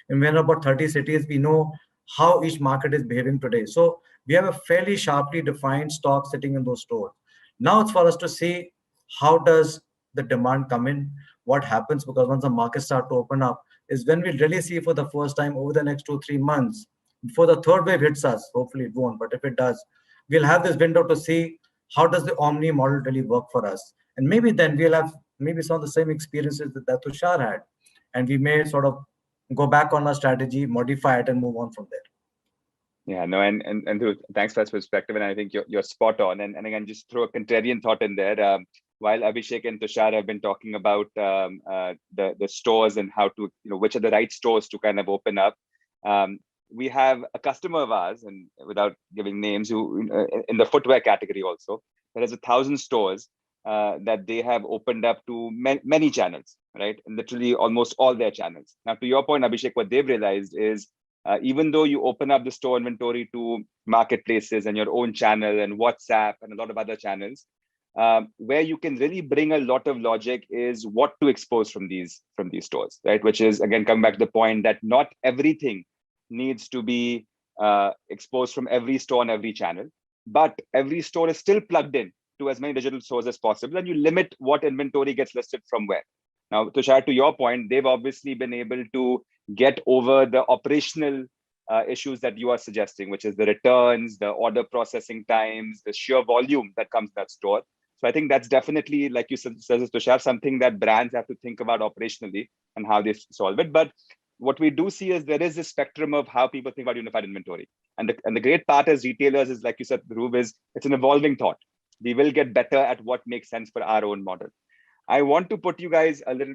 Speaker 5: And we're in about 30 cities, we know how each market is behaving today. So we have a fairly sharply defined stock sitting in those stores. Now it's for us to see how does the demand come in, what happens, because once the markets start to open up is when we really see for the first time over the next 2-3 months, before the third wave hits us. Hopefully it won't, but if it does, we'll have this window to see how does the omni model really work for us. And maybe then we'll have maybe some of the same experiences that Tushar had, and we may sort of go back on our strategy, modify it, and move on from there.
Speaker 1: Yeah, no, and thanks for that perspective, and I think you're spot on. And again, just throw a contrarian thought in there. While Abhishek and Tushar have been talking about the stores and how to, which are the right stores to kind of open up, we have a customer of ours, and without giving names, who in the footwear category also, there is 1,000 stores that they have opened up to many channels, right? And literally almost all their channels. Now, to your point, Abhishek, what they've realized is even though you open up the store inventory to marketplaces and your own channel and WhatsApp and a lot of other channels, where you can really bring a lot of logic is what to expose from these stores, right? Which is, again, coming back to the point that not everything needs to be exposed from every store on every channel, but every store is still plugged in to as many digital stores as possible, and you limit what inventory gets listed from where. Now, Tushar, to your point, they've obviously been able to get over the operational issues that you are suggesting, which is the returns, the order processing times, the sheer volume that comes to that store. So I think that's definitely, like you said, Tushar, something that brands have to think about operationally and how they solve it. But what we do see is there is a spectrum of how people think about unified inventory. And the great part as retailers is, like you said, Dhruv, is it's an evolving thought. We will get better at what makes sense for our own model. I want to put you guys a little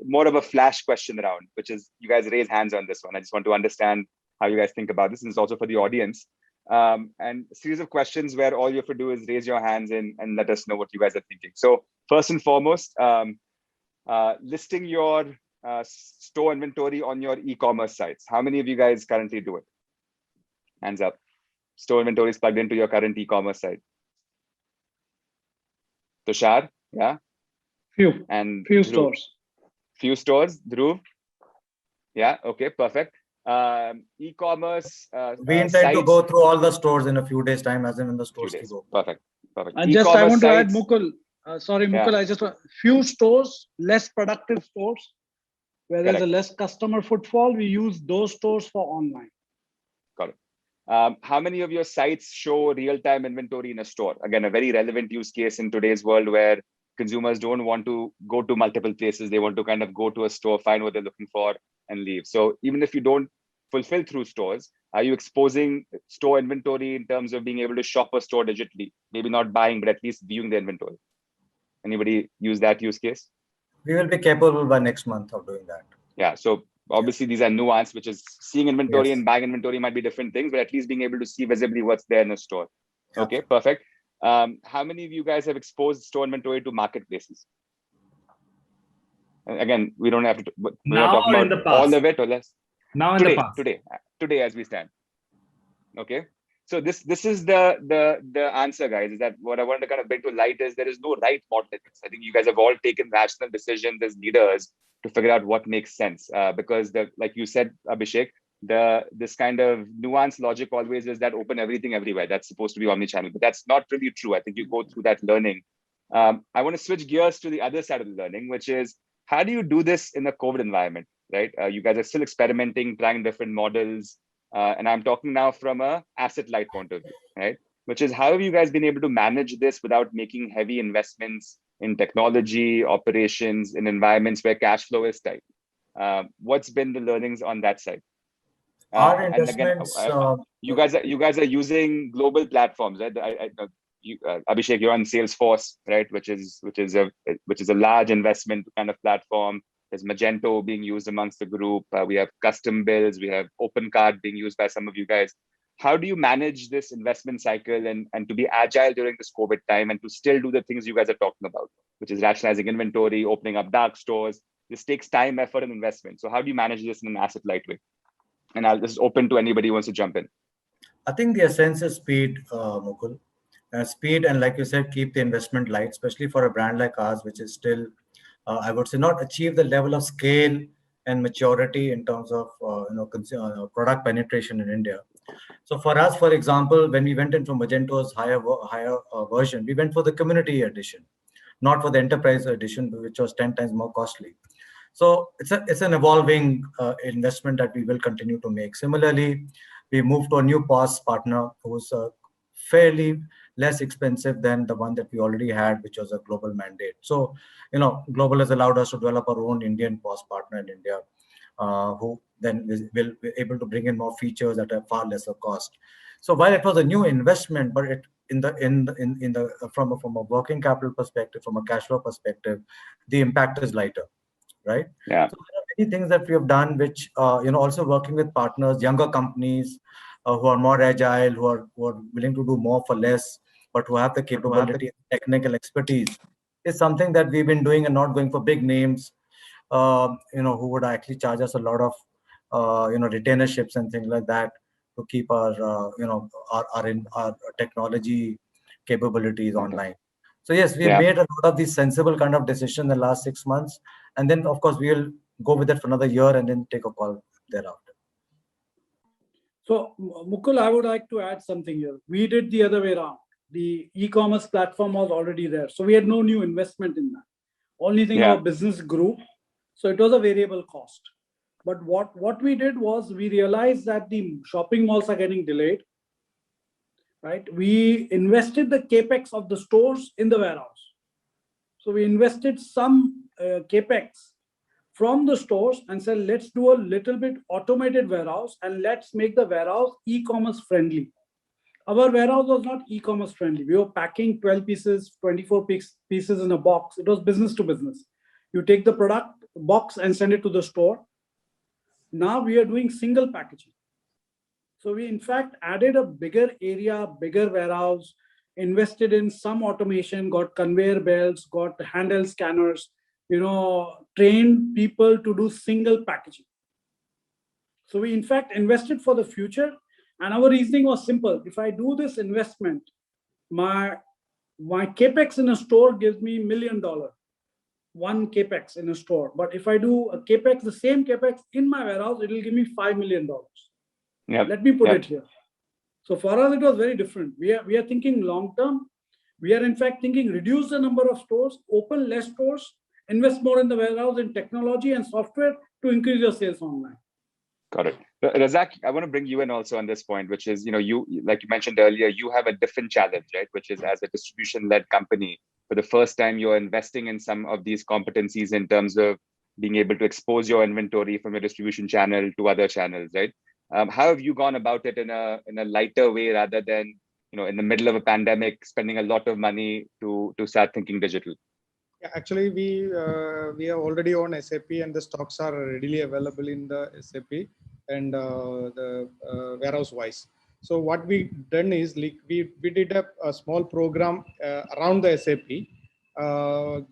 Speaker 1: more of a flash question around, which is you guys raise hands on this one. I just want to understand how you guys think about this. And it's also for the audience. And a series of questions where all you have to do is raise your hands and let us know what you guys are thinking. So first and foremost, listing your store inventory on your e-commerce sites. How many of you guys currently do it? Hands up. Store inventory is plugged into your current e-commerce site. Tushar, yeah?
Speaker 2: Few
Speaker 1: Dhruv.
Speaker 2: stores.
Speaker 1: Few stores, Dhruv? Yeah, okay, perfect. E-commerce
Speaker 5: we intend to go through all the stores in a few days' time, as in the stores keep open.
Speaker 1: Perfect.
Speaker 2: And just I want to add, Mukul, Mukul, I just want few stores, less productive stores, where there's a less customer footfall, we use those stores for online.
Speaker 1: Got it. How many of your sites show real-time inventory in a store? Again, a very relevant use case in today's world where consumers don't want to go to multiple places. They want to kind of go to a store, find what they're looking for, and leave. So even if you don't fulfill through stores, are you exposing store inventory in terms of being able to shop a store digitally? Maybe not buying, but at least viewing the inventory. Anybody use that use case?
Speaker 5: We will be capable by next month of doing that.
Speaker 1: Yeah. So obviously these are nuanced, which is seeing inventory and buying inventory might be different things, but at least being able to see visibly what's there in a store. Okay, perfect. How many of you guys have exposed store inventory to marketplaces? Again, we don't have to. We're
Speaker 6: now
Speaker 1: talking about all of it or less.
Speaker 6: Now in
Speaker 1: today,
Speaker 6: the past.
Speaker 1: Today as we stand. Okay. So this is the answer, guys. Is that what I want to kind of bring to light is there is no right model in this. I think you guys have all taken rational decisions as leaders to figure out what makes sense. Because like you said, Abhishek, this kind of nuanced logic always is that open everything everywhere. That's supposed to be omnichannel, but that's not really true. I think you go through that learning. I want to switch gears to the other side of the learning, which is how do you do this in a COVID environment, right? You guys are still experimenting, trying different models. And I'm talking now from a asset light point of view, right? Which is how have you guys been able to manage this without making heavy investments in technology, operations, in environments where cash flow is tight? What's been the learnings on that side?
Speaker 5: Our
Speaker 1: And again,
Speaker 5: investments,
Speaker 1: you guys are using global platforms, right? Abhishek, you're on Salesforce, right? Which is a large investment kind of platform. There's Magento being used amongst the group. We have custom bills. We have OpenCard being used by some of you guys. How do you manage this investment cycle and to be agile during this COVID time and to still do the things you guys are talking about, which is rationalizing inventory, opening up dark stores? This takes time, effort, and investment. So how do you manage this in an asset light way? And I'll just open to anybody who wants to jump in.
Speaker 5: I think the essence is speed, Mukul. Speed, and like you said, keep the investment light, especially for a brand like ours, which is still, I would say, not achieve the level of scale and maturity in terms of product penetration in India. So for us, for example, when we went into Magento's higher version, we went for the community edition, not for the enterprise edition, which was 10 times more costly. So it's an evolving investment that we will continue to make. Similarly, we moved to a new POS partner who's fairly less expensive than the one that we already had, which was a global mandate. So, Global has allowed us to develop our own Indian POS partner in India, who then will be able to bring in more features at a far lesser cost. So while it was a new investment, but from a working capital perspective, from a cash flow perspective, the impact is lighter, right?
Speaker 1: Yeah.
Speaker 5: So there are many things that we have done, which also working with partners, younger companies who are more agile, who are willing to do more for less, but who have the capability and technical expertise, is something that we've been doing and not going for big names, who would actually charge us a lot of retainerships and things like that to keep our technology capabilities online. So yes, we've made a lot of these sensible kind of decisions in the last 6 months, and then of course we'll go with it for another year and then take a call thereafter.
Speaker 2: So Mukul, I would like to add something here. We did the other way around. The e-commerce platform was already there, so we had no new investment in that. Only thing, our business grew, so it was a variable cost. But what we did was we realized that the shopping malls are getting delayed, right? We invested the capex of the stores in the warehouse. So we invested some capex from the stores and said, let's do a little bit automated warehouse and let's make the warehouse e-commerce friendly. Our warehouse was not e-commerce friendly. We were packing 12 pieces, 24 pieces in a box. It was business to business. You take the product box and send it to the store. Now we are doing single packaging. So we in fact added a bigger area, bigger warehouse, invested in some automation, got conveyor belts, got handheld scanners, trained people to do single packaging. So we in fact invested for the future, and our reasoning was simple. If I do this investment, my capex in a store gives me $1 million, one capex in a store. But if I do a capex, the same capex in my warehouse, it will give me $5 million. Let me put it here. So for us, it was very different. We are thinking long term. We are in fact thinking reduce the number of stores, open less stores, invest more in the warehouse in technology and software to increase your sales online.
Speaker 1: Got it. Razak, I want to bring you in also on this point, which is, you, like you mentioned earlier, you have a different challenge, right? Which is, as a distribution-led company, for the first time, you're investing in some of these competencies in terms of being able to expose your inventory from your distribution channel to other channels, right? How have you gone about it in a lighter way rather than, in the middle of a pandemic, spending a lot of money to start thinking digital?
Speaker 3: Yeah, actually, we are already on SAP, and the stocks are readily available in the SAP and the warehouse wise. So what we done is, like, we did a small program around the SAP,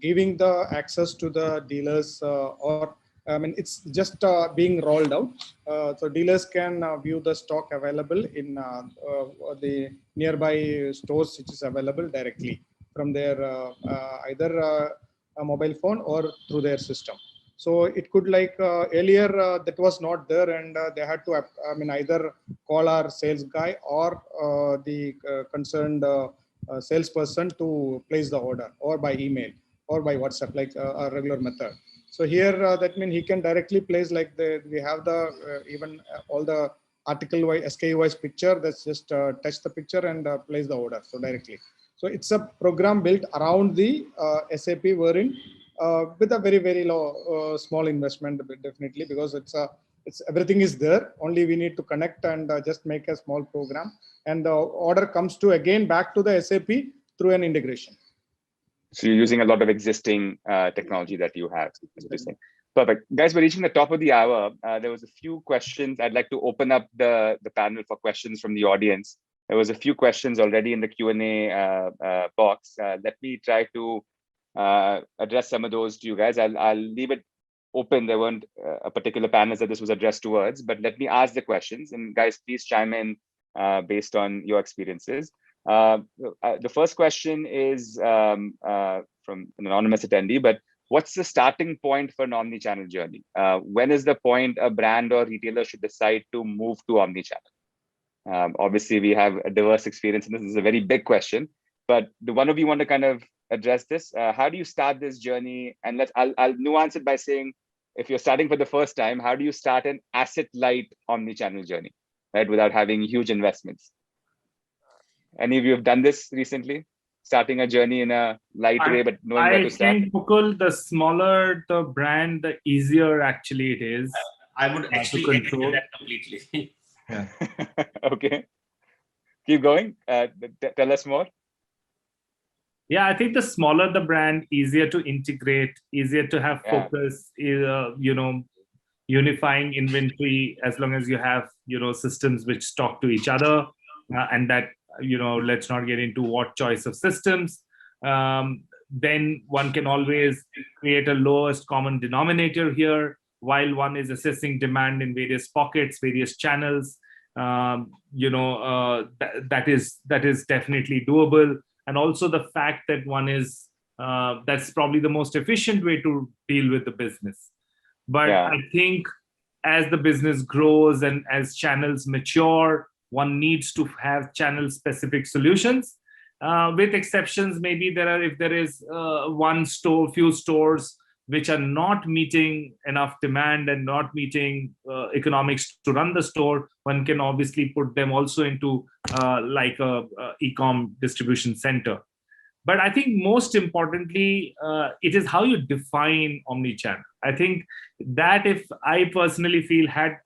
Speaker 3: giving the access to the dealers or I mean, it's just being rolled out. So dealers can view the stock available in the nearby stores, which is available directly from their either a mobile phone or through their system. So it could like earlier that was not there, and they had to either call our sales guy or the concerned salesperson to place the order, or by email or by WhatsApp, like a regular method. So here that means he can directly place, like we have the even all the article wise SKU wise picture. That's just touch the picture and place the order so directly. So it's a program built around the SAP, wherein with a very low small investment, definitely, because it's everything is there. Only we need to connect and just make a small program, and the order comes to again back to the SAP through an integration.
Speaker 1: So you're using a lot of existing technology that you have. Perfect. Guys, we're reaching the top of the hour. There was a few questions. I'd like to open up the panel for questions from the audience. There was a few questions already in the Q&A box. Let me try to address some of those to you guys. I'll leave it open. There weren't a particular panel that this was addressed towards, but let me ask the questions. And guys, please chime in based on your experiences. The first question is from an anonymous attendee, but what's the starting point for an omnichannel journey? When is the point a brand or retailer should decide to move to omnichannel? Obviously, we have a diverse experience, and this is a very big question, but do one of you want to kind of address this? How do you start this journey? And I'll nuance it by saying, if you're starting for the first time, how do you start an asset-light omnichannel journey, right, without having huge investments? Any of you have done this recently? Starting a journey in a light way, but knowing where to start?
Speaker 6: I think, Mukul, the smaller the brand, the easier actually it is.
Speaker 4: I would actually control that completely.
Speaker 6: Yeah.
Speaker 1: Okay. Keep going. Tell us more.
Speaker 6: Yeah, I think the smaller the brand, easier to integrate, easier to have focus, unifying inventory, as long as you have, systems which talk to each other, and that, let's not get into what choice of systems. Then one can always create a lowest common denominator here while one is assessing demand in various pockets, various channels. That is definitely doable. And also the fact that one is, that's probably the most efficient way to deal with the business. But I think as the business grows and as channels mature, one needs to have channel specific solutions, with exceptions. Maybe if there is one store, few stores which are not meeting enough demand and not meeting economics to run the store, one can obviously put them also into like a e-com distribution center. But I think most importantly, it is how you define omnichannel. I think that if I personally feel had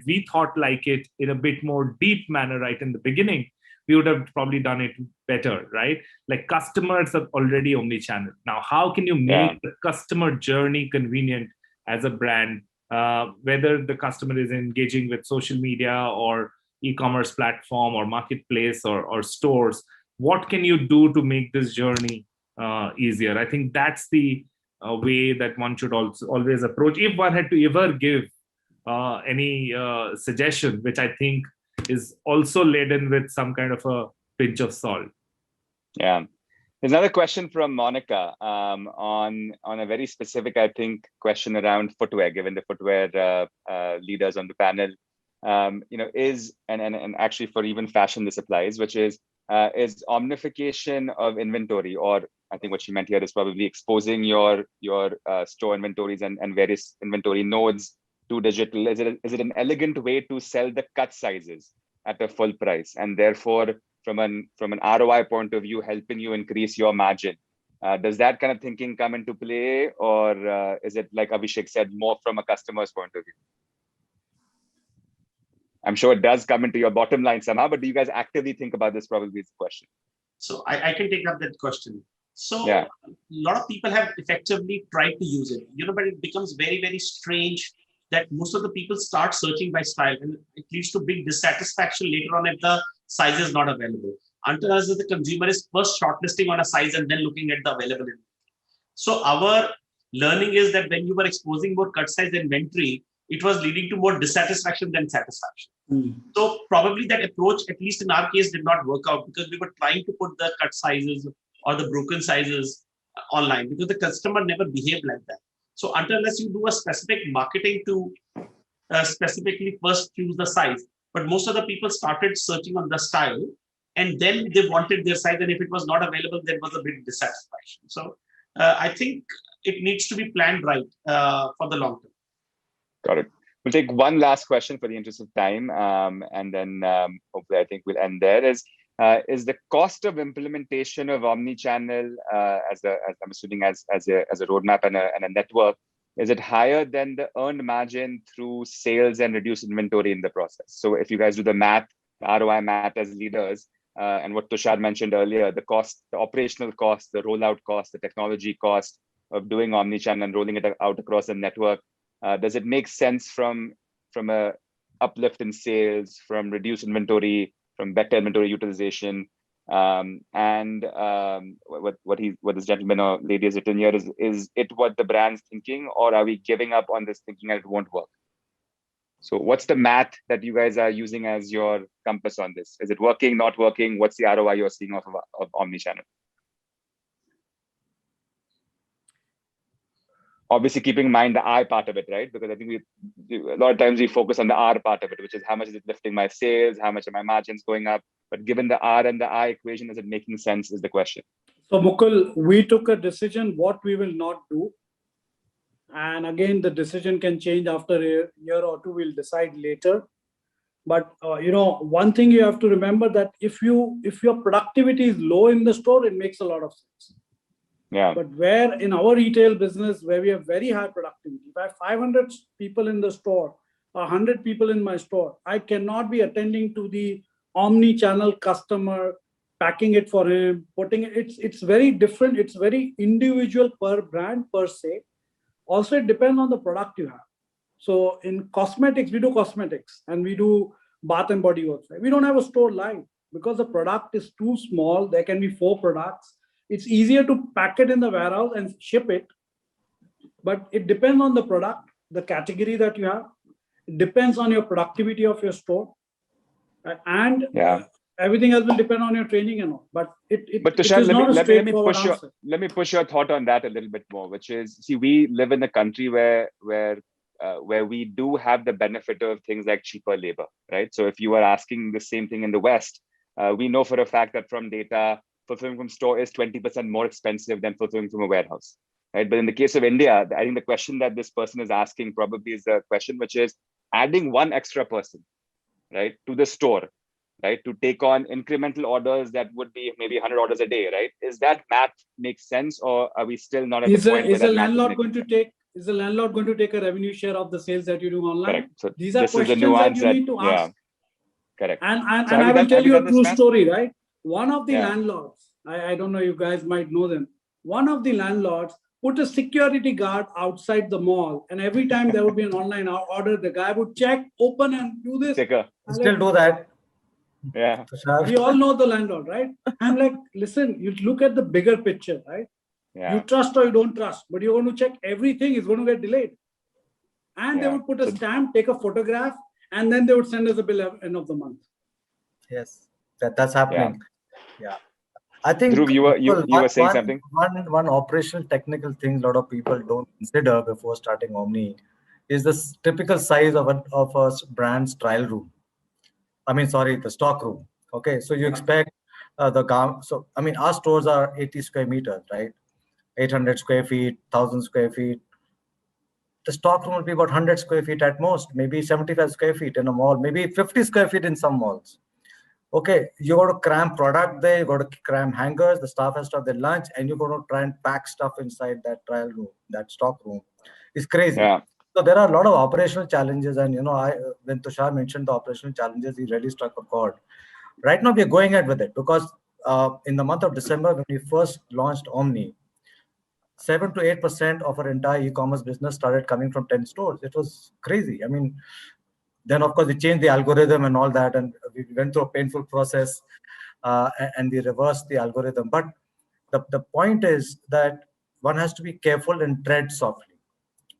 Speaker 6: we thought like it in a bit more deep manner right in the beginning, we would have probably done it better, right? Like customers are already omnichannel. Now, how can you make the customer journey convenient as a brand, whether the customer is engaging with social media or e-commerce platform or marketplace or stores? What can you do to make this journey easier? I think that's the way that one should also always approach. If one had to ever give any suggestion, which I think is also laden with some kind of a pinch of salt.
Speaker 1: Yeah. There's another question from Monica on a very specific, I think, question around footwear, given the footwear leaders on the panel. And actually for even fashion this applies, which is omnification of inventory, or I think what she meant here is probably exposing your store inventories and various inventory nodes to digital. Is it an elegant way to sell the cut sizes at a full price, and therefore from an ROI point of view, helping you increase your margin? Does that kind of thinking come into play, or is it, like Abhishek said, more from a customer's point of view? I'm sure it does come into your bottom line somehow, but do you guys actively think about this? Probably is the question.
Speaker 4: So I can take up that question. So a lot of people have effectively tried to use it, but it becomes very, very strange that most of the people start searching by style, and it leads to big dissatisfaction later on if the size is not available. Until the consumer is first shortlisting on a size and then looking at the availability. So our learning is that when you were exposing more cut size inventory, it was leading to more dissatisfaction than satisfaction. So probably that approach, at least in our case, did not work out because we were trying to put the cut sizes or the broken sizes online because the customer never behaved like that. So unless you do a specific marketing to specifically first choose the size, but most of the people started searching on the style and then they wanted their size, and if it was not available, there was a big dissatisfaction. So I think it needs to be planned right for the long term.
Speaker 1: Got it. We'll take one last question for the interest of time, and then hopefully I think we'll end there. Is the cost of implementation of omnichannel as I'm assuming as a roadmap and a network, is it higher than the earned margin through sales and reduced inventory in the process? So if you guys do the math, the ROI math as leaders, and what Tushar mentioned earlier, the cost, the operational cost, the rollout cost, the technology cost of doing omnichannel and rolling it out across the network, does it make sense from a uplift in sales, from reduced inventory, from better inventory utilization? What this gentleman or lady has written here is it what the brand's thinking, or are we giving up on this thinking and it won't work? So what's the math that you guys are using as your compass on this? Is it working, not working?Hat's the ROI you're seeing of omnichannel? Obviously keeping in mind the I part of it, right? Because I think a lot of times we focus on the R part of it, which is how much is it lifting my sales, how much are my margins going up? But given the R and the I equation, is it making sense is the question.
Speaker 2: So Mukul, we took a decision what we will not do. And again, the decision can change after a year or two, we'll decide later. But one thing you have to remember that if your productivity is low in the store, it makes a lot of sense.
Speaker 1: Yeah.
Speaker 2: But where in our retail business, where we have very high productivity, if I have 500 people in the store, 100 people in my store, I cannot be attending to the omni-channel customer, packing it for him, putting it. It's very different. It's very individual per brand per se. Also, it depends on the product you have. So in cosmetics, we do cosmetics and we do bath and body works. Right? We don't have a store live because the product is too small. There can be 4 products. It's easier to pack it in the warehouse and ship it. But it depends on the product, the category that you have. It depends on your productivity of your store. And everything else will depend on your training and all. But
Speaker 1: Tushar,
Speaker 2: it is not a straightforward answer.
Speaker 1: Let me push your thought on that a little bit more, which is, see, we live in a country where we do have the benefit of things like cheaper labor, right? So if you are asking the same thing in the West, we know for a fact that from data, fulfilling from store is 20% more expensive than fulfilling from a warehouse, right? But in the case of India, I think the question that this person is asking probably is the question, which is adding one extra person, right, to the store, right, to take on incremental orders that would be maybe 100 orders a day, right? Is that math make sense, or are we still not at the point where that math is making sense?
Speaker 2: Is the landlord going to take a revenue share of the sales that you do online?
Speaker 1: Correct. So
Speaker 2: these are questions that you need to ask.
Speaker 1: Correct.
Speaker 2: And I will tell you a true story, right? One of the landlords, I don't know, you guys might know them. One of the landlords put a security guard outside the mall, and every time there would be an online order, the guy would check, open, and do this.
Speaker 5: Still do that.
Speaker 1: Yeah.
Speaker 2: We all know the landlord, right? I'm like, listen, you look at the bigger picture, right?
Speaker 1: Yeah.
Speaker 2: You trust or you don't trust, but you're going to check everything is going to get delayed. And they would put a stamp, take a photograph, and then they would send us a bill at the end of the month.
Speaker 5: Yes, that's happening. Yeah. I think
Speaker 1: Dhruv, you were saying something.
Speaker 5: One operational technical thing a lot of people don't consider before starting Omni is the typical size of a brand's trial room. The stock room. Okay, so you expect our stores are 80 square meters, right? 800 square feet, 1,000 square feet. The stock room will be about 100 square feet at most, maybe 75 square feet in a mall, maybe 50 square feet in some malls. Okay, you got to cram product there, you got to cram hangers, the staff has to have their lunch, and you're going to try and pack stuff inside that trial room, that stock room. It's crazy.
Speaker 1: Yeah.
Speaker 5: So there are a lot of operational challenges, and when Tushar mentioned the operational challenges, he really struck a chord. Right now, we are going ahead with it because in the month of December, when we first launched Omni, 7 to 8% of our entire e-commerce business started coming from 10 stores. It was crazy. Then of course we changed the algorithm and all that, and we went through a painful process and we reversed the algorithm. But the point is that one has to be careful and tread softly,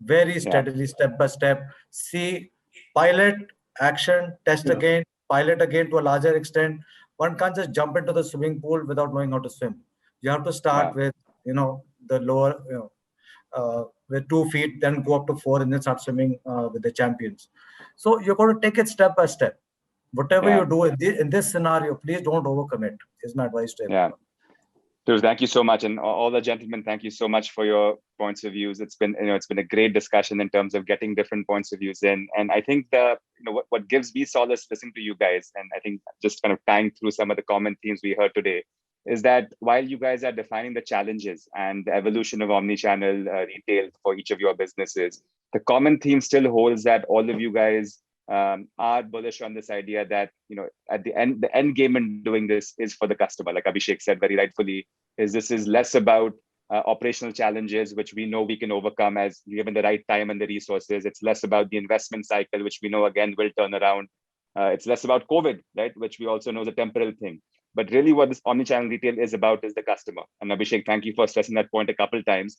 Speaker 5: very steadily, step by step. See, pilot, action, test again, pilot again to a larger extent. One can't just jump into the swimming pool without knowing how to swim. You have to start with, the lower, with 2 feet, then go up to 4, and then start swimming with the champions. So you're going to take it step by step. Whatever you do in this scenario, please don't overcommit, is my advice to everyone.
Speaker 1: So thank you so much, and all the gentlemen, thank you so much for your points of views. It's been a great discussion in terms of getting different points of views in, and I think what gives me solace listening to you guys, and I think just kind of tying through some of the common themes we heard today, is that while you guys are defining the challenges and the evolution of omnichannel retail for each of your businesses, the common theme still holds that all of you guys are bullish on this idea that at the end game in doing this is for the customer. Like Abhishek said very rightfully, this is less about operational challenges, which we know we can overcome as given the right time and the resources. It's less about the investment cycle, which we know again will turn around. It's less about COVID, right, which we also know is a temporal thing. But really what this omnichannel retail is about is the customer. And Abhishek, thank you for stressing that point a couple of times.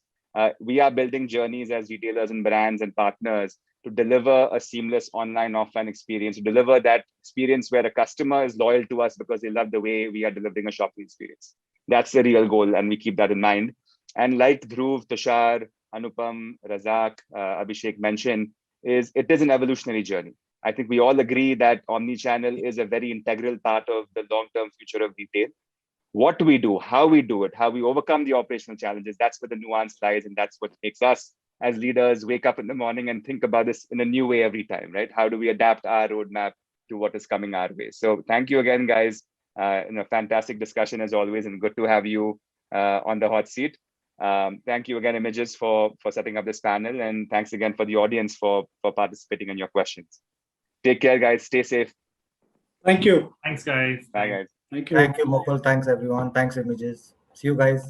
Speaker 1: We are building journeys as retailers and brands and partners to deliver a seamless online, offline experience, to deliver that experience where a customer is loyal to us because they love the way we are delivering a shopping experience. That's the real goal, and we keep that in mind. And like Dhruv, Tushar, Anupam, Razak, Abhishek mentioned, it is an evolutionary journey. I think we all agree that omnichannel is a very integral part of the long-term future of retail. What we do, how we do it, how we overcome the operational challenges, that's where the nuance lies, and that's what makes us as leaders wake up in the morning and think about this in a new way every time, right? How do we adapt our roadmap to what is coming our way? So thank you again, guys. Fantastic discussion as always, and good to have you on the hot seat. Thank you again, Images, for setting up this panel, and thanks again for the audience for participating in your questions. Take care, guys. Stay safe.
Speaker 2: Thank you.
Speaker 6: Thanks, guys.
Speaker 1: Bye, guys.
Speaker 2: Thank you.
Speaker 5: Thank you, Mukul. Thanks, everyone. Thanks, Images. See you guys.